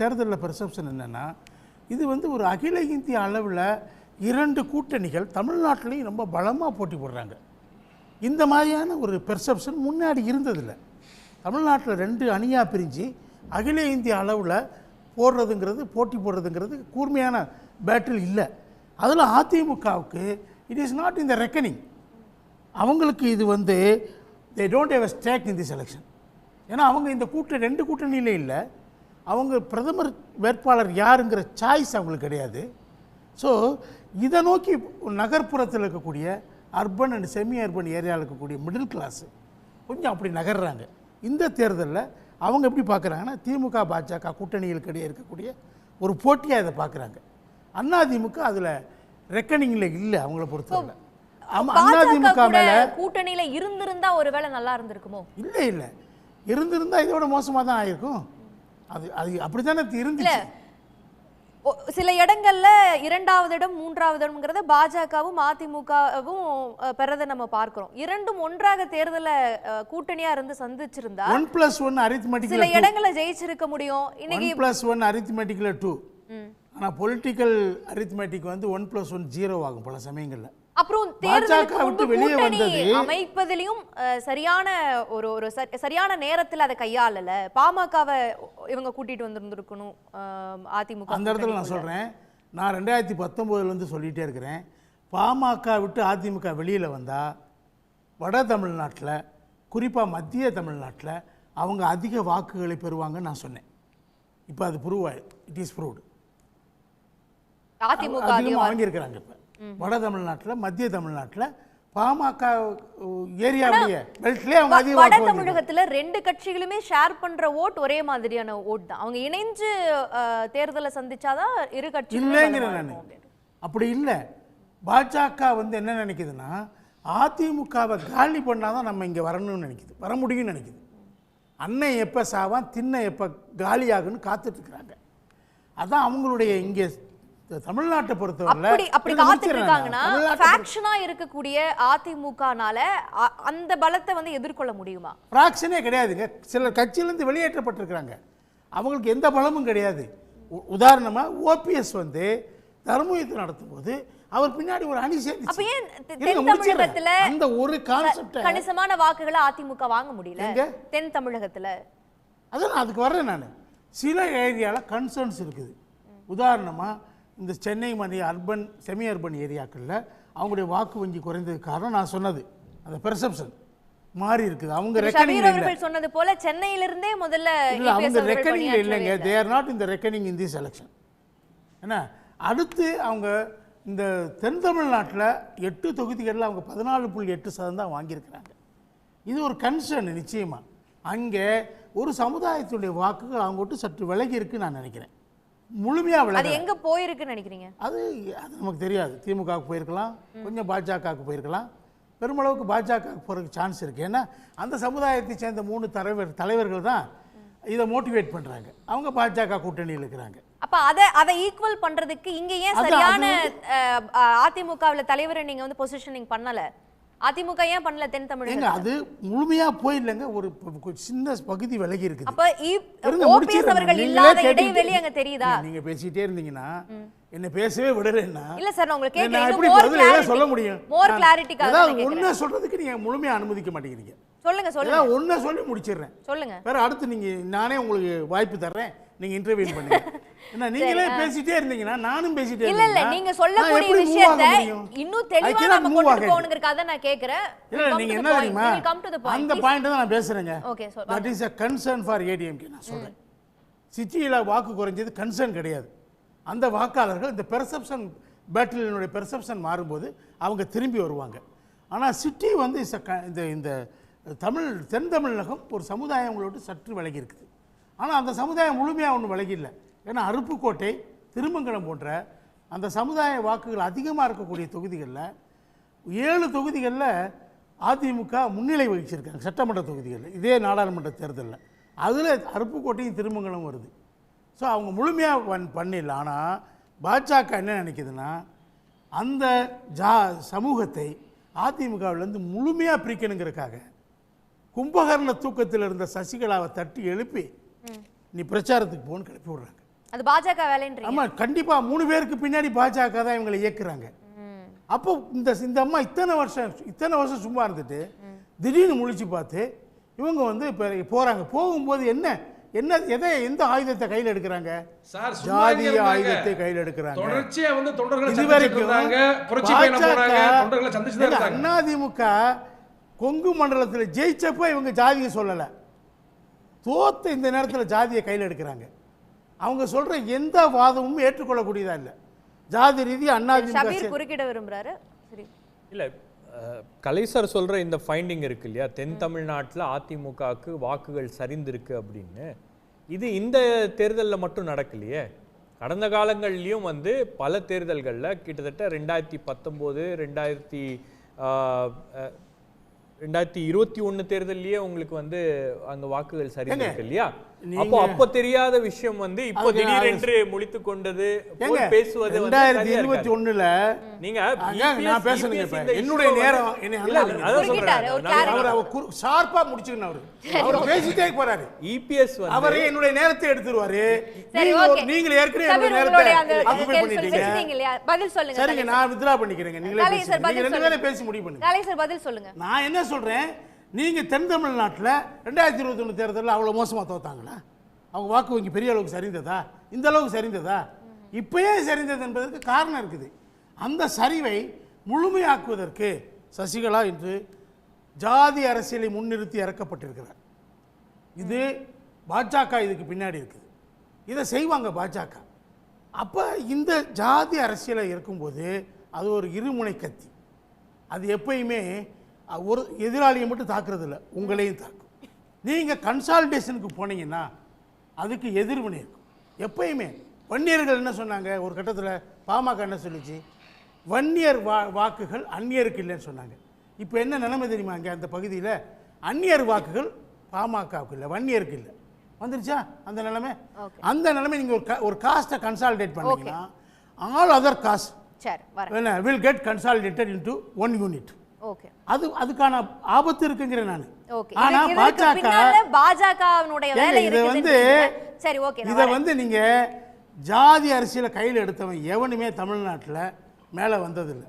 தேர்தலில் பெர்செப்ஷன் என்னென்னா, இது வந்து ஒரு அகில இந்திய அளவில் 2 கூட்டணிகள் தமிழ்நாட்டிலையும் ரொம்ப பலமாக போட்டி போடுறாங்க. இந்த மாதிரியான ஒரு பெர்செப்ஷன் முன்னாடி இருந்ததில்லை. தமிழ்நாட்டில் 2 அணியாக பிரிஞ்சு அகில இந்திய அளவில் போட்டி போடுறதுங்கிறது கூர்மையான பேட்டில் இல்லை. அதில் அதிமுகவுக்கு it is not in the reckoning. அவங்களுக்கு இது வந்து they don't have a stack in this election. ஏன்னா அவங்க இந்த 2 கூட்டணியிலே இல்லை. அவங்க பிரதமர் வேட்பாளர் யாருங்கிற சாய்ஸ் அவங்களுக்கு கிடையாது. ஸோ இதை நோக்கி நகர்ப்புறத்தில் இருக்கக்கூடிய அர்பன் அண்ட் செமி அர்பன் ஏரியாவில் இருக்கக்கூடிய மிடில் கிளாஸு கொஞ்சம் அப்படி நகர்றாங்க. இந்த தேர்தலில் அவங்க எப்படி பார்க்குறாங்கன்னா, திமுக பாஜக கூட்டணிகளுக்கு இடையே இருக்கக்கூடிய ஒரு போட்டியாக இதை பார்க்குறாங்க. அதிமுக அதில் ரெக்கனிங்கில் இல்லை அவங்கள பொறுத்தவரை. அதிமுக மேலே கூட்டணியில் இருந்திருந்தா ஒருவேளை நல்லா இருந்திருக்குமோ? இல்லை, இருந்திருந்தால் இதோட மோசமாக தான் ஆகிருக்கும். அது அப்படி தானே இருந்துச்சு. சில இடங்கள்ல 2வது இடம் 3வது இடம்ங்கிறத பாஜகவும் அதிமுகவும் பெறதை நம்ம பார்க்கிறோம். இரண்டும் ஒன்றாக தேர்தல கூட்டணியா இருந்து சந்திச்சிருந்தா 1+1 அரித்மெட்டிக்ல சில இடங்கள்ல ஜெயிச்சிருக்க முடியும். இன்னைக்கு 1+1 அரித்மெட்டிக்ல 2. ஆனா பொலிட்டிக்கல் அரித்மெட்டிக் வந்து 1+1 0 ஆகும் பல சமயங்கள்ல. அப்புறம் தேர்தலுக்கு வெளியே வந்தது அமைப்பதிலும் சரியான நேரத்தில் அதை கையாளல. பாமகவை இவங்க கூட்டிட்டு வந்திருந்திருக்கணும் அதிமுக. அந்த இடத்துல நான் சொல்றேன், நான் 2019 சொல்லிட்டே இருக்கிறேன், பாமக விட்டு அதிமுக வெளியில் வந்தா வட தமிழ்நாட்டில், குறிப்பாக மத்திய தமிழ்நாட்டில் அவங்க அதிக வாக்குகளை பெறுவாங்கன்னு நான் சொன்னேன். இப்போ அது இட் இஸ் ப்ரூவ்டு. அதிமுக வாங்கியிருக்கிறாங்க. இப்போ வட தமிழ்நாட்டில், மத்திய தமிழ்நாட்டில் பாமக ஏரியாவுடைய பெல்ட்லயே அவங்க அதிக வட தமிழகத்துல 2 கட்சிகளுமே ஷேர் பண்ற ஓட் ஒரே மாதிரியான ஓட் தான். அவங்க இணைஞ்சு தேர்தலை சந்திச்சாதான் இரு கட்சிகளும் இல்லைங்கிறேன் நான். அப்படி இல்லை. பாஜக வந்து என்ன நினைக்குதுன்னா, அதிமுகவை காலி பண்ணாதான் நம்ம இங்கே வரணும்னு நினைக்குது, வர முடியும்னு நினைக்குது. அண்ணன் எப்போ சாவான், திண்ணை எப்போ காலியாகுன்னு காத்துட்ருக்குறாங்க. அதான் அவங்களுடைய இங்கே தமிழ்நாட்டை பொறுத்தவரை அப்படி காத்துட்டு இருக்காங்கன்னா ஃபேக்ஷனா இருக்கக்கூடிய அதிமுகனால அந்த பலத்தை வந்து எதிர்கொள்ள முடியுமா? ஃப்ராக்ஷனே கிடையாதுங்க. சிலர் கட்சியிலேருந்து வெளியேற்றப்பட்டிருக்கிறாங்க, அவங்களுக்கு எந்த பலமும் கிடையாது. உதாரணமா ஓபிஎஸ் வந்து தர்ம யுத்தம் நடத்தும் போது அவர் பின்னாடி ஒரு அணி சேர்ந்து அந்த ஒரு கான்செப்ட் கணிசமான வாக்குகளை அதிமுக வாங்க முடியல தென் தமிழகத்துல. அதான் அதுக்கு வர்றேன் நான். சில ஏரியாவில் கன்சர்ன்ஸ் இருக்குது. உதாரணமாக இந்த சென்னை மாதிரி அர்பன் செமி அர்பன் ஏரியாக்களில் அவங்களுடைய வாக்கு வங்கி குறைந்ததுக்கு காரணம் நான் சொன்னது அந்த பெர்செப்ஷன் மாறி இருக்குது. அவங்க ரெக்கனிங் சொன்னது போல சென்னையிலிருந்தே முதல்ல இல்லை, அவங்க ரெக்கனிங் இல்லைங்க. தே ஆர் நாட் இந்த ரெக்கனிங் இன் திஸ் எலெக்ஷன். என்ன அடுத்து அவங்க இந்த தென் தமிழ்நாட்டில் 8 தொகுதிகளில் அவங்க 14.8% தான் வாங்கியிருக்கிறாங்க. இது ஒரு கன்சர்ன் நிச்சயமாக. அங்கே ஒரு சமுதாயத்துடைய வாக்குகள் அவங்க விட்டு சற்று விலகி இருக்குன்னு நான் நினைக்கிறேன். முழுமையாக விலகி அது எங்கே போயிருக்குன்னு நினைக்கிறீங்க? அது நமக்கு தெரியாது. திமுகவுக்கு போயிருக்கலாம், கொஞ்சம் பாஜகவுக்கு போயிருக்கலாம், பெருமளவுக்கு பாஜகவுக்கு போகிறதுக்கு சான்ஸ் இருக்குது. ஏன்னா அந்த சமுதாயத்தை சேர்ந்த 3 தலைவர்கள் தான் இதை மோட்டிவேட் பண்ணுறாங்க. அவங்க பாஜக கூட்டணியில் இருக்கிறாங்க. அப்ப அதை ஈக்குவல் பண்றதுக்கு இங்க ஏன் சரியான அதிமுகவில் தலைவரை நீங்க வந்து பொசிஷனிங் பண்ணல? அதிமுக ஏன் பண்ணல தென் தமிழக? அது முழுமையா போயிடலங்க, ஒரு சின்ன பகுதி விலகி இருக்குது. அப்ப ஓபிஎஸ் அவர்கள் இல்லாத இடைவெளி அங்க தெரியுதா? நீங்க பேசிட்டே இருந்தீங்கன்னா என்ன பேசவே விடறேன்னா இல்ல சார், உங்களுக்கு கேக்குறேன், எப்படி பதில் சொல்ல முடியும்? மோர் கிளாரிட்டிக்காக அதாவது ஒண்ணே சொல்றதுக்கு நீங்க முழுமையா அனுமதிக்க மாட்டேங்கிறீங்க. சொல்லுங்க. ஒண்ணே சொல்லி முடிச்சிடுறேன். சொல்லுங்க. வேற அடுத்து நீங்க நானே உங்களுக்கு வாய்ப்பு தர்றேன், நீங்க இன்டர்வியூ பண்ணுங்க. என்ன நீங்களே பேசிட்டே இருந்தீங்கன்னா நானும் பேசிட்டே இல்ல இல்ல, நீங்க சொல்லக்கூடிய விஷயத்தை இன்னும் தெளிவா நம்ம கொண்டு போகணும்ங்கறதுக்காக நான் கேக்குறேன். இல்ல நீங்க என்ன தெரியுமா, அந்த பாயிண்ட் தான் நான் பேசுறேங்க. That is a concern for ADMK. நான் சொல்றேன், சிட்டியில வாக்கு குறைஞ்சது கன்சர்ன் கிடையாது. அந்த வாக்காளர்கள் இந்த பெர்செப்ஷன் பேட்டிலினுடைய பெர்செப்ஷன் மாறும்போது அவங்க திரும்பி வருவாங்க. ஆனால் சிட்டி வந்து இந்த தென் தமிழகம் ஒரு சமுதாயம் உங்களோட சற்று விலகி இருக்குது. ஆனால் அந்த சமுதாயம் முழுமையாக ஒன்றும் விலகி இல்லை. ஏன்னா அருப்புக்கோட்டை, திருமங்கலம் போன்ற அந்த சமுதாய வாக்குகள் அதிகமாக இருக்கக்கூடிய தொகுதிகளில் 7 தொகுதிகளில் அதிமுக முன்னிலை வகிச்சிருக்காங்க. சட்டமன்ற தொகுதிகளில் இதே நாடாளுமன்ற தேர்தலில் அதில் அருப்புக்கோட்டையும் திருமங்கலம் வருது. ஸோ அவங்க முழுமையாக பண்ணிடலாம். ஆனால் பாஜக என்ன நினைக்குதுன்னா அந்த சமூகத்தை அதிமுகவிலேருந்து முழுமையாக பிரிக்கணுங்கிறதுக்காக கும்பகர்ண தூக்கத்தில் இருந்த சசிகலாவை தட்டி எழுப்பி நீ பிரச்சாரத்துக்கு போன்னு கிளப்பி விடுறாங்க. அது பாஜக வேலைன்றீங்க? ஆமாம், கண்டிப்பாக 3 பேருக்கு பின்னாடி பாஜக தான் இவங்களை இயக்குறாங்க. அப்போ இந்த அம்மா இத்தனை வருஷம் சும்மா இருந்துட்டு திடீர்னு முழிச்சு பார்த்து இவங்க வந்து இப்போ போகிறாங்க. போகும்போது எந்த ஆயுதத்தை கையில் எடுக்கிறாங்க? ஜாதிய ஆயுதத்தை கையில் எடுக்கிறாங்க. அதிமுக கொங்கு மண்டலத்தில் ஜெயிச்சப்ப இவங்க ஜாதியை சொல்லலை, தோத்த இந்த நேரத்தில் ஜாதியை கையில் எடுக்கிறாங்க. அவங்க சொல்ற எந்த வாதமும் ஏற்றுக்கொள்ளக்கூடியதா இல்லை. ஜாதி ரீதி அதிமுக குறுக்கிட விரும்புறாரு. சரி, இல்லை கலைசர் சொல்கிற இந்த ஃபைண்டிங் இருக்கு இல்லையா, தென் தமிழ்நாட்டில் அதிமுகவுக்கு வாக்குகள் சரிந்திருக்கு அப்படின்னு, இது இந்த தேர்தலில் மட்டும் நடக்கலையே. கடந்த காலங்கள்லேயும் வந்து பல தேர்தல்களில் கிட்டத்தட்ட 2019, 2021 தேர்தல்லையே உங்களுக்கு வந்து அங்கே வாக்குகள் சரிந்திருக்கு இல்லையா. அப்போ தெரியாத விஷயம் வந்து இப்போ திடீரென்று முழித்து கொண்டது பேசுவது 2021ல நீங்க நான் பேசணுங்க. இப்ப என்னுடைய நேரம் ஷார்ப்பா முடிச்சுக்கணும். அவர் பேசிட்டே போறாரு. இபிஎஸ் அவரே என்னுடைய நேரத்தை எடுத்துருவாரு. நீங்க ஏற்கனவே என்னுடைய நேரத்தை ஆக்குபை பண்ணிட்டீங்க. பதில் சொல்லுங்க. சரிங்க, நான் வித்ரா பண்ணிக்கிறேங்க. நீங்களே நீங்க 2 பேரும் பேசி முடிவு பண்ணுங்க. கலைசர் பதில் சொல்லுங்க. நான் என்ன சொல்றேன், நீங்க தென் தமிழ்நாட்டில் 2021 தேர்தலில் அவ்வளோ மோசமாக தோத்தாங்களா? அவங்க வாக்கு வங்கி பெரிய அளவுக்கு சரிந்ததா? இந்த அளவுக்கு சரிந்ததா? இப்பயே சரிந்தது என்பதற்கு காரணம் இருக்குது. அந்த சரிவை முழுமையாக்குவதற்கு சசிகலா இன்று ஜாதி அரசியலை முன்னிறுத்தி இறக்கப்பட்டிருக்கிறார். இது பாஜக இதுக்கு பின்னாடி இருக்குது. இதை செய்வாங்க பாஜக. அப்போ இந்த ஜாதி அரசியலை இருக்கும்போது அது ஒரு இருமுனை கத்தி. அது எப்பயுமே ஒரு எதிராளியை மட்டும் தாக்குறது இல்லை, உங்களையும் தாக்கும். நீங்கள் கன்சால்டேஷனுக்கு போனீங்கன்னா அதுக்கு எதிர்வினை இருக்கும் எப்பயுமே. வன்னியர்கள் என்ன சொன்னாங்க ஒரு கட்டத்தில்? பாமக என்ன சொல்லிச்சு? வன்னியர் வாக்குகள் அந்நியருக்கு இல்லைன்னு சொன்னாங்க. இப்போ என்ன நிலைமை தெரியுமா? அங்கே அந்த பகுதியில் அந்நியர் வாக்குகள் பாமகவுக்கு இல்லை, வன்னியருக்கு இல்லை. வந்துருச்சா அந்த நிலைமை? அந்த நிலைமை நீங்கள் ஒரு காஸ்ட்டை கன்சால்டேட் பண்ணீங்கன்னா ஆல் அதர் காஸ்ட் சரி வரேன். Will get consolidated into one unit. Okay. அதுக்கான ஆபத்து இருக்குங்கிறேன் நான். ஓகே. ஆனா பாஜகவினுடைய வேலை இருக்குது. சரி ஓகே. இதை வந்து நீங்க ஜாதி அரசியலை கையில் எடுத்தவன் எவனுமே தமிழ்நாட்டில் மேலே வந்ததில்லை,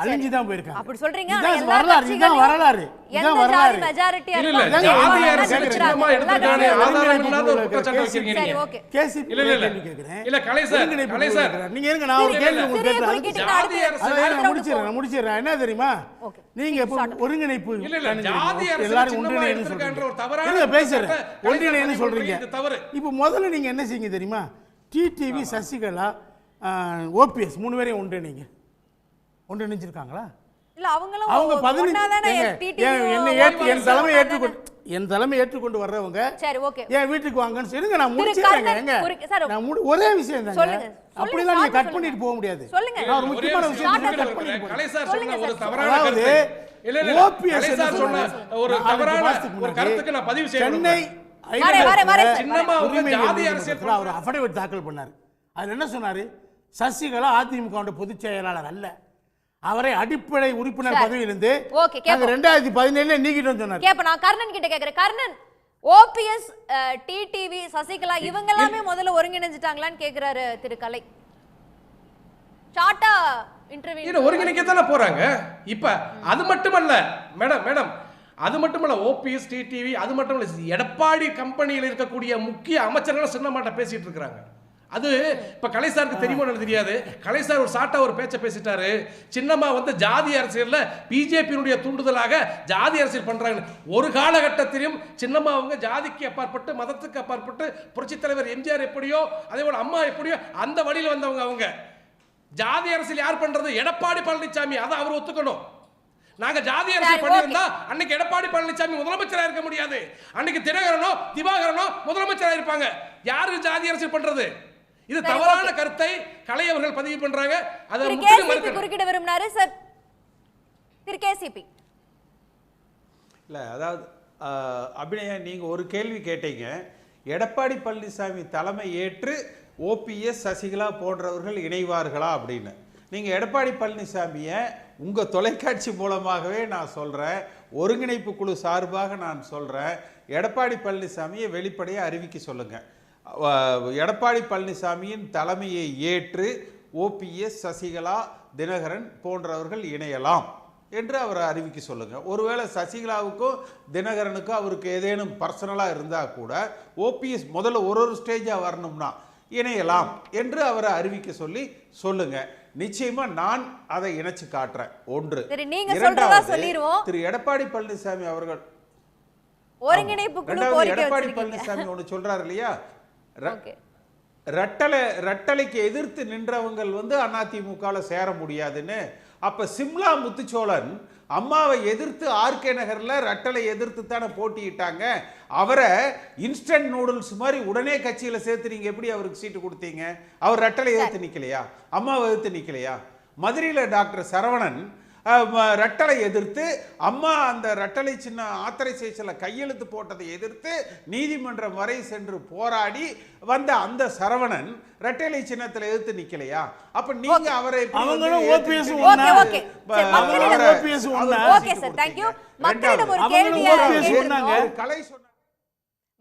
அழிஞ்சு தான் போயிருக்காங்க. அப்படி சொல்றீங்க. வரலாறு இதான் வரலாறு. இதான் வரலாறு. மெஜாரிட்டி ஜாதி அரசியல் சின்னமா எடுத்துட்டானே ஆதாரம் இல்லாத ஒரு குற்றச்சாட்டு வச்சிருக்கீங்க சரி நீங்க. ஓகே. கேசிபி இல்ல இல்ல கலை சார் நீங்க இருங்க, நான் ஒரு கேள்வி உங்களுக்கு கேட்கிறேன். ஜாதி அரசியல் நான் முடிச்சிடுறேன். என்ன தெரியுமா, நீங்க இப்போ ஒருங்கிணைப்பு எல்லாரும் ஒன்றிணைன்னு சொல்றீங்க, பேசுறேன் ஒன்றிணைன்னு சொல்றீங்க. இப்போ முதல்ல நீங்க என்ன செய்யுங்க தெரியுமா, டிடிவி, சசிகலா, ஓபிஎஸ் 3 பேரையும் ஒன்றிணைச்சிருக்காங்களா? இல்ல அவங்களும் அவங்க 15 என் தலைமை ஏற்றுக்கொண்டு வர்றவங்க சரி ஓகே என் வீட்டுக்கு வாங்கன்னு சொல்லுங்க. நான் முடிச்சிடுறேங்க. ஒரே விஷயம் தாங்க, அப்படிலாம் நீங்க கட் பண்ணிட்டு போக முடியாது. நான் ஒரு முக்கியமான விஷயம் கட் பண்ணிட்டு கலை சார் சொன்ன ஒரு தவறான கருத்து. இல்ல ஓபிஎஸ் சொன்ன ஒரு தவறான ஒரு கருத்துக்கு நான் பதிவு செய்யணும். சென்னை சின்னமா அவங்க ஜாதி அரசியல் ஒரு அஃபிடவிட் தாக்கல் பண்ணாரு. அதுல என்ன சொன்னாரு, சசிகலா அதிமுக பொதுச் செயலாளர் அல்ல, அவரை அடிப்படை உறுப்பினர் பதவியிலிருந்து 2017 நீக்கிட்டோம் சொன்னார். கேப்ப நான் கர்ணன் கிட்ட கேக்குறேன். கர்ணன், ஓபிஎஸ், டிடிவி, சசிகலா இவங்க எல்லாமே முதல்ல ஒருங்கிணைஞ்சிட்டாங்களான்னு கேக்குறாரு திரு கலை. ஷார்ட்டா இன்டர்வியூ ஒருங்கிணைக்க தானே போறாங்க. இப்ப அது மட்டுமல்ல மேடம் அது மட்டுமல்ல, ஓபிஎஸ், டிடிவி அது மட்டுமல்ல, எடப்பாடி கம்பெனியில் இருக்கக்கூடிய முக்கிய அமைச்சர்கள் சின்னமாட்ட பேசிட்டு இருக்காங்க. அது இப்ப கலைசாருக்கு தெரியுமோ தெரியாது. கலைசார் ஒரு சாட்டா ஒரு பேச்சை பேசிட்டாரு, சின்னம்மா வந்து ஜாதி அரசியல்ல பிஜேபியினுடைய தூண்டுதலாக ஜாதி அரசியல் பண்றாங்க. ஒரு காலகட்டத்திலும் சின்னம்மா அவங்க ஜாதிக்கு அப்பாற்பட்டு மதத்துக்கு அப்பாற்பட்டு புரட்சி தலைவர் எம்ஜிஆர் எப்படியோ அதே போல அம்மா எப்படியோ அந்த வழியில் வந்தவங்க. அவங்க ஜாதி அரசியல் யார் பண்றது? எடப்பாடி பழனிசாமி. அதை அவர் ஒத்துக்கணும். நாங்க ஜாதி அரசியல் பண்ணியிருந்தா அன்னைக்கு எடப்பாடி பழனிசாமி முதலமைச்சராக இருக்க முடியாது, அன்னைக்கு தினகரனோ திவாகரனோ முதலமைச்சராக இருப்பாங்க. யாரு ஜாதி அரசியல் பண்றது? இது தவறான கருத்தை கலை அவர்கள் பதிவு பண்றாங்க. அதை குறுக்கிட விரும்பினாரு சார் திரு கேசிபி. இல்ல அதாவது அபிநயா, நீங்க ஒரு கேள்வி கேட்டீங்க, எடப்பாடி பழனிசாமி தலைமை ஏற்று ஓபிஎஸ், சசிகலா போன்றவர்கள் இணைவார்களா அப்படின்னு. நீங்க எடப்பாடி பழனிசாமியை உங்க தொலைக்காட்சி மூலமாகவே நான் சொல்றேன், ஒருங்கிணைப்பு குழு சார்பாக நான் சொல்றேன், எடப்பாடி பழனிசாமியை வெளிப்படையாக அறிவிக்க சொல்லுங்க. எடப்பாடி பழனிசாமியின் தலைமையை ஏற்று ஓபிஎஸ், சசிகலா, தினகரன் போன்றவர்கள் இணையலாம் என்று அவரை அறிவிக்க சொல்லுங்க. ஒருவேளை சசிகலாவுக்கும் தினகரனுக்கும் அவருக்கு ஏதேனும் பர்சனலாக இருந்தால் கூட ஓபிஎஸ் முதல்ல ஒரு ஸ்டேஜாக வரணும்னா இணையலாம் என்று அவரை அறிவிக்க சொல்லுங்க. நிச்சயமா நான் அதை இணைச்சு காட்டுறேன். ஒன்று. திரு எடப்பாடி பழனிசாமி அவர்கள் எடப்பாடி பழனிசாமி ஒன்று சொல்றாரு இல்லையா, ரட்டளைக்கு எதிர்த்து நின்றவங்க வந்து அதிமுக சேர முடியாதுன்னு. அப்ப சிம்லா முத்துச்சோழன் அம்மாவை எதிர்த்து ஆர்கே நகர்ல ரட்டளை எதிர்த்து தானே போட்டியிட்டாங்க. அவரை இன்ஸ்டன்ட் நூடுல்ஸ் மாதிரி உடனே கட்சியில சேர்த்து நீங்க எப்படி அவருக்கு சீட்டு கொடுத்தீங்க? அவர் ரட்டளை எதிர்த்து நிக்கலையா? அம்மாவை எதிர்த்து நிக்கலையா? மதுரையில டாக்டர் சரவணன் ரட்டளை எதிர்த்து அம்மா அந்த ரட்டளை சின்ன ஆத்தரைசேஷன்ல கையெழுத்து போட்டதை எதிர்த்து நீதிமன்றம் வரை சென்று போராடி வந்த அந்த சரவணன் ரட்டளை சின்னத்தில் எதிர்த்து நிக்கலையா? அப்ப நீங்க அவரை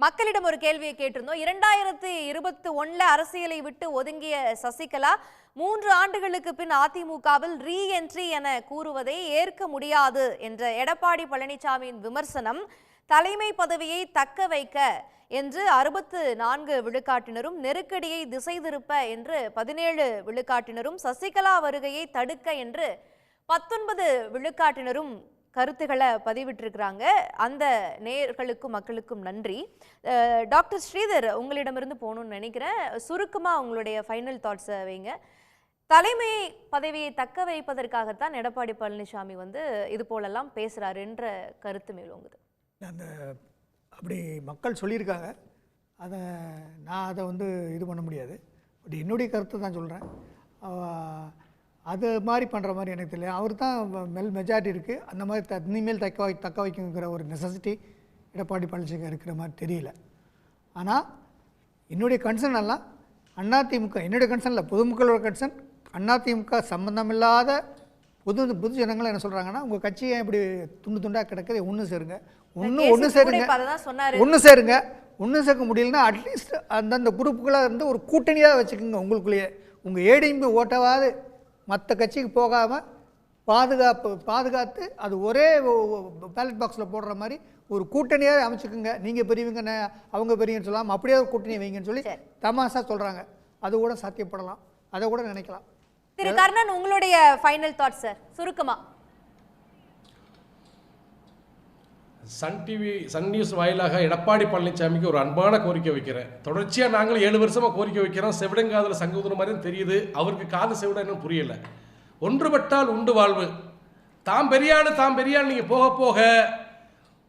மக்களிடம் ஒரு கேள்வியை கேட்டிருந்தோம். 2021 அரசியலை விட்டு ஒதுங்கிய சசிகலா 3 ஆண்டுகளுக்கு பின் அதிமுகவில் ரீ என்ட்ரி என கூறுவதை ஏற்க முடியாது என்ற எடப்பாடி பழனிசாமியின் விமர்சனம் தலைமை பதவியை தக்க வைக்க என்று 64 விழுக்காட்டினரும், நெருக்கடியை திசை திருப்ப என்று 17 விழுக்காட்டினரும், சசிகலா வருகையை தடுக்க என்று 19 விழுக்காட்டினரும் கருத்துக்களை பதிவிட்டிருக்கிறாங்க. அந்த நேயர்களுக்கும் மக்களுக்கும் நன்றி. டாக்டர் ஸ்ரீதர், உங்களிடமிருந்து போகணும்னு நினைக்கிறேன். சுருக்கமாக உங்களுடைய ஃபைனல் தாட்ஸை வைங்க. தலைமை பதவியை தக்க வைப்பதற்காகத்தான் எடப்பாடி பழனிசாமி வந்து இது போலெல்லாம் பேசுகிறாருன்ற கருத்து மேலோங்குது. அந்த அப்படி மக்கள் சொல்லியிருக்காங்க, நான் அதை வந்து இது பண்ண முடியாது. பட் என்னுடைய கருத்தை தான் சொல்கிறேன். அது மாதிரி பண்ணுற மாதிரி எனக்கு தெரியல. அவர் தான் மெஜாரிட்டி இருக்குது, அந்த மாதிரி இனிமேல் தக்க வைக்குங்கிற ஒரு நெசசிட்டி எடப்பாடி பழனிசாமி இருக்கிற மாதிரி தெரியல. ஆனால் என்னுடைய கன்சர்ன் எல்லாம் அதிமுக என்னுடைய கன்சர்ன் இல்லை, பொதுமக்களோட கன்சர்ன். அதிமுக சம்பந்தமில்லாத பொது ஜனங்கள் என்ன சொல்கிறாங்கன்னா, உங்கள் கட்சி ஏன் இப்படி துண்டு துண்டாக கிடக்குது, ஒன்று சேருங்க, ஒன்று சேருங்க. ஒன்று சேர்க்க முடியலன்னா அட்லீஸ்ட் அந்தந்த குரூப்புகளாக இருந்து ஒரு கூட்டணியாக வச்சுக்கோங்க உங்களுக்குள்ளேயே. உங்கள் ஏடிஎம்பி ஓட்டவாது மற்ற கட்சிக்கு போகாமல் பாதுகாத்து அது ஒரே பேலட் பாக்ஸில் போடுற மாதிரி ஒரு கூட்டணியாக அமைச்சுக்குங்க. நீங்கள் பெரியவங்க அவங்க பெரியவங்கன்னு சொல்லாமல் அப்படியே ஒரு கூட்டணி வைங்கன்னு சொல்லி தமாஷா சொல்கிறாங்க. அது கூட சாத்தியப்படலாம், அதை கூட நினைக்கலாம். திரு கர்ணன், உங்களுடைய ஃபைனல் தாட் சார், சுருக்கமா. சன் நியூஸ் வாயிலாக எடப்பாடி பழனிசாமிக்கு ஒரு அன்பான கோரிக்கை வைக்கிறேன். தொடர்ச்சியாக நாங்கள் 7 வருஷமாக கோரிக்கை வைக்கிறோம். செவிடங்காதில் சங்கூதுன மாதிரி தெரியுது, அவருக்கு காது செவிட இன்னும் புரியலை. ஒன்றுபட்டால் உண்டு வாழ்வு. தாம் பெரியாள் நீங்கள் போக போக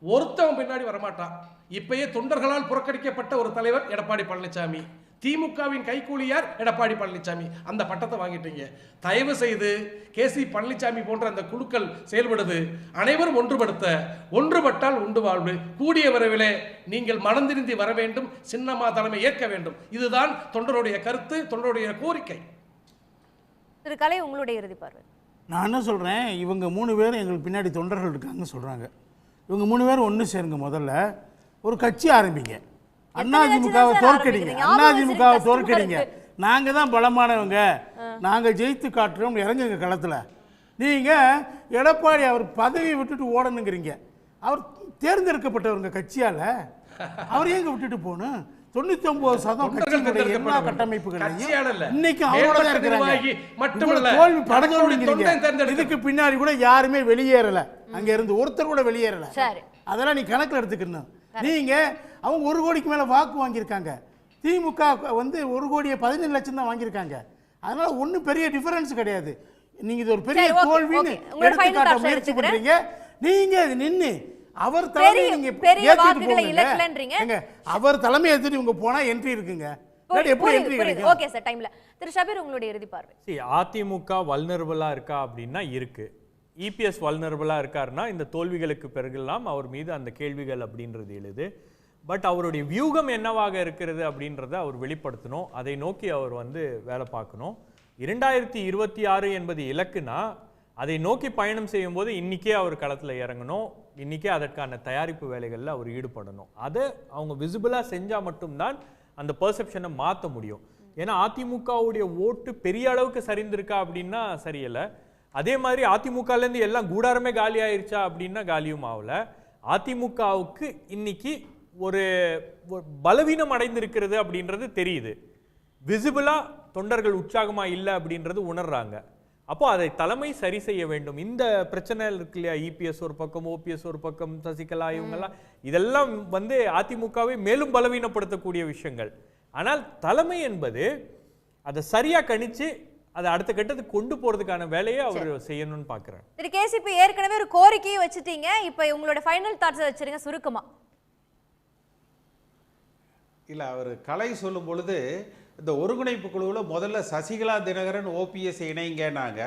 ஒருத்தவன் பின்னாடி வரமாட்டான். இப்பயே தொண்டர்களால் புறக்கணிக்கப்பட்ட ஒரு தலைவர் எடப்பாடி பழனிசாமி. திமுகவின் கைக்கூலியார் எடப்பாடி பழனிசாமி. அந்த பட்டத்தை வாங்கிட்டீங்க. தயவு செய்து கேசி பழனிசாமி போன்ற அந்த குழுக்கள் செயல்படுது. அனைவரும் ஒன்றுபட்டால் உண்டு வாழ்வு. கூடிய விரைவிலே நீங்கள் மனந்திருந்தி வர வேண்டும், சின்னம்மா தலைமை ஏற்க வேண்டும். இதுதான் தொண்டருடைய கருத்து, தொண்டருடைய கோரிக்கை. திரு கலை, உங்களுடைய இறுதி பார்வை. நான் என்ன சொல்கிறேன், இவங்க 3 பேரும் எங்களுக்கு பின்னாடி தொண்டர்கள் இருக்காங்கன்னு சொல்கிறாங்க. இவங்க 3 பேரும் ஒன்று சேருங்க, முதல்ல ஒரு கட்சி ஆரம்பிங்க, அதிமுகவை தோற்கடிங்க. நாங்கள் தான் பலமானவங்க, நாங்கள் ஜெயித்து காட்டுறோம், இறங்குங்க களத்தில். நீங்கள் எடப்பாடி அவர் பதவியை விட்டுட்டு ஓடணுங்கிறீங்க. அவர் தேர்ந்தெடுக்கப்பட்டவங்க கட்சியால், அவர் எங்கே விட்டுட்டு போகணும்? 99% கட்சியினுடைய எல்லா கட்டமைப்புகளையும் இன்னைக்கு அவரோட தான் இருக்கிறாங்க. தோல்வி படங்கோடுங்கிறீங்க. இதுக்கு பின்னாடி கூட யாருமே வெளியேறல, அங்க இருந்து ஒருத்தர் கூட வெளியேறல. அதெல்லாம் நீ கணக்கில் எடுத்துக்கணும். நீங்க அவங்க 1 கோடிக்கு மேல வாக்கு வாங்கியிருக்காங்க. திமுக வந்து 1 கோடியே 15 லட்சம் தான் வாங்கியிருக்காங்க. அதனால ஒன்றும் பெரிய டிஃபரன்ஸ் கிடையாது. நீங்க இது ஒரு பெரிய தோல்வின்னு எடுத்துக்காட்ட முயற்சி பண்றீங்க. நீங்க நின்று அவர் தலைமை நீங்க ஏத்துட்டு அவர் தலைமை ஏத்துட்டு இவங்க போனா என்ட்ரி இருக்குங்க. எப்படி என்ட்ரி கிடைக்கும்? ஓகே சார், டைம்ல. திரு ஷபீர், உங்களுடைய இறுதி பார்வை. அதிமுக வல்னரபிளா இருக்கா அப்படின்னா இருக்கு. இபிஎஸ் வல்னரபிளா இருக்காருன்னா இந்த தோல்விகளுக்கு பிறகுலாம் அவர் மீது அந்த கேள்விகள் அப்படின்றது எழுது. பட் அவருடைய வியூகம் என்னவாக இருக்கிறது அப்படின்றத அவர் வெளிப்படுத்தணும். அதை நோக்கி அவர் வந்து வேலை பார்க்கணும். 2026 என்பது இலக்குனா அதை நோக்கி பயணம் செய்யும் போது இன்னைக்கே அவர் களத்தில் இறங்கணும். இன்னைக்கே அதற்கான தயாரிப்பு வேலைகளில் அவர் ஈடுபடணும். அதை அவங்க விசிபிளாக செஞ்சால் மட்டும்தான் அந்த பெர்செப்ஷனை மாற்ற முடியும். ஏன்னா அதிமுகவுடைய ஓட்டு பெரிய அளவுக்கு சரிந்திருக்கா அப்படின்னா சரியில்லை. அதே மாதிரி அதிமுகலேருந்து எல்லாம் கூடாரமே காலி ஆயிடுச்சா அப்படின்னா காலியும் ஆகல. அதிமுகவுக்கு இன்னைக்கு ஒரு பலவீனம் அடைந்திருக்கிறது அப்படின்றது தெரியுது. விசிபிளாக தொண்டர்கள் உற்சாகமாக இல்லை அப்படின்றது உணர்றாங்க. அப்போ அதை தலைமை சரி செய்ய வேண்டும். இந்த பிரச்சனை இருக்கு இல்லையா, இபிஎஸ் ஒரு பக்கம், ஓபிஎஸ் ஒரு பக்கம், சசிகலா இவங்கெல்லாம், இதெல்லாம் வந்து அதிமுகவை மேலும் பலவீனப்படுத்தக்கூடிய விஷயங்கள். ஆனால் தலைமை என்பது அதை சரியா கணிச்சு அதை அடுத்த கட்டத்துக்கு கொண்டு போறதுக்கான வேலையை அவர் செய்யணும்னு பாக்குறாரு. திரு கேசிபி, ஏற்கனவே ஒரு கோரிக்கையை வச்சுட்டீங்க, இப்ப உங்களோட ஃபைனல் தாட்ஸ் வச்சிருங்க சுருக்கமா. இல்லை, அவர் கலை சொல்லும் பொழுது இந்த ஒருங்கிணைப்பு குழுவில் முதல்ல சசிகலா தினகரன் ஓபிஎஸ் இணைங்கன்னாங்க.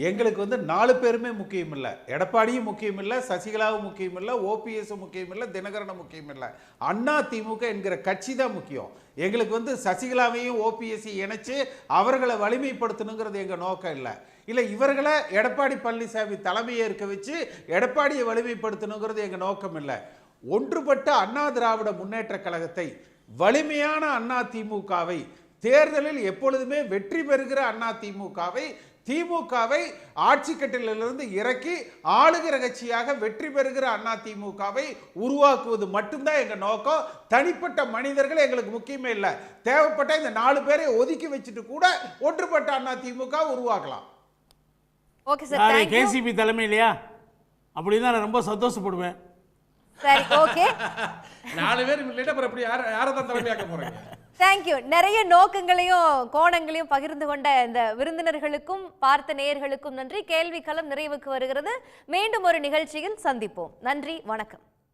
எங்களுக்கு வந்து 4 பேருமே முக்கியம் இல்லை. எடப்பாடியும் முக்கியம் இல்லை, சசிகலாவும் முக்கியம் இல்லை, ஓபிஎஸும் முக்கியம் இல்லை, தினகரனும் முக்கியம் இல்லை. அதிமுக என்கிற கட்சி தான் முக்கியம். எங்களுக்கு வந்து சசிகலாவையும் ஓபிஎஸ்ஸையும் இணைச்சு அவர்களை வலிமைப்படுத்தணுங்கிறது எங்கள் நோக்கம் இல்லை. இல்லை, இவர்களை எடப்பாடி பழனிசாமி தலைமையை இருக்க வச்சு எடப்பாடியை வலிமைப்படுத்தணுங்கிறது எங்கள் நோக்கம் இல்லை. ஒன்றுபட்ட அண்ணா திராவிட முன்னேற்ற கழகத்தை, வலிமையான அதிமுகவை, தேர்தலில் எப்பொழுதுமே வெற்றி பெறுகிற அதிமுகவை, திமுகவை ஆட்சி கட்டிலிருந்து இறக்கி ஆளுகிற கட்சியாக வெற்றி பெறுகிற அதிமுகவை உருவாக்குவது மட்டும்தான் எங்க நோக்கம். தனிப்பட்ட மனிதர்கள் எங்களுக்கு முக்கியமே இல்லை. தேவைப்பட்ட இந்த 4 பேரை ஒதுக்கி வச்சுட்டு கூட ஒன்றுபட்ட அதிமுக உருவாக்கலாம். ஓகே சார், கேசிபி தலைமை இல்லையா? அப்படிதான் நான் ரொம்ப சந்தோஷப்படுவேன். சரி, ஓகே. 4 பேர் இல்லைன்னா அப்புறம் எப்படி யாரை தான் தலைமையாக்க போறீங்க? தேங்க்யூ. நிறைய நோக்கங்களையும் கோணங்களையும் பகிர்ந்து கொண்ட இந்த விருந்தினர்களுக்கும் பார்த்த நேயர்களுக்கும் நன்றி. கேள்வி களம் நிறைவுக்கு வருகிறது. மீண்டும் ஒரு நிகழ்ச்சியில் சந்திப்போம். நன்றி, வணக்கம்.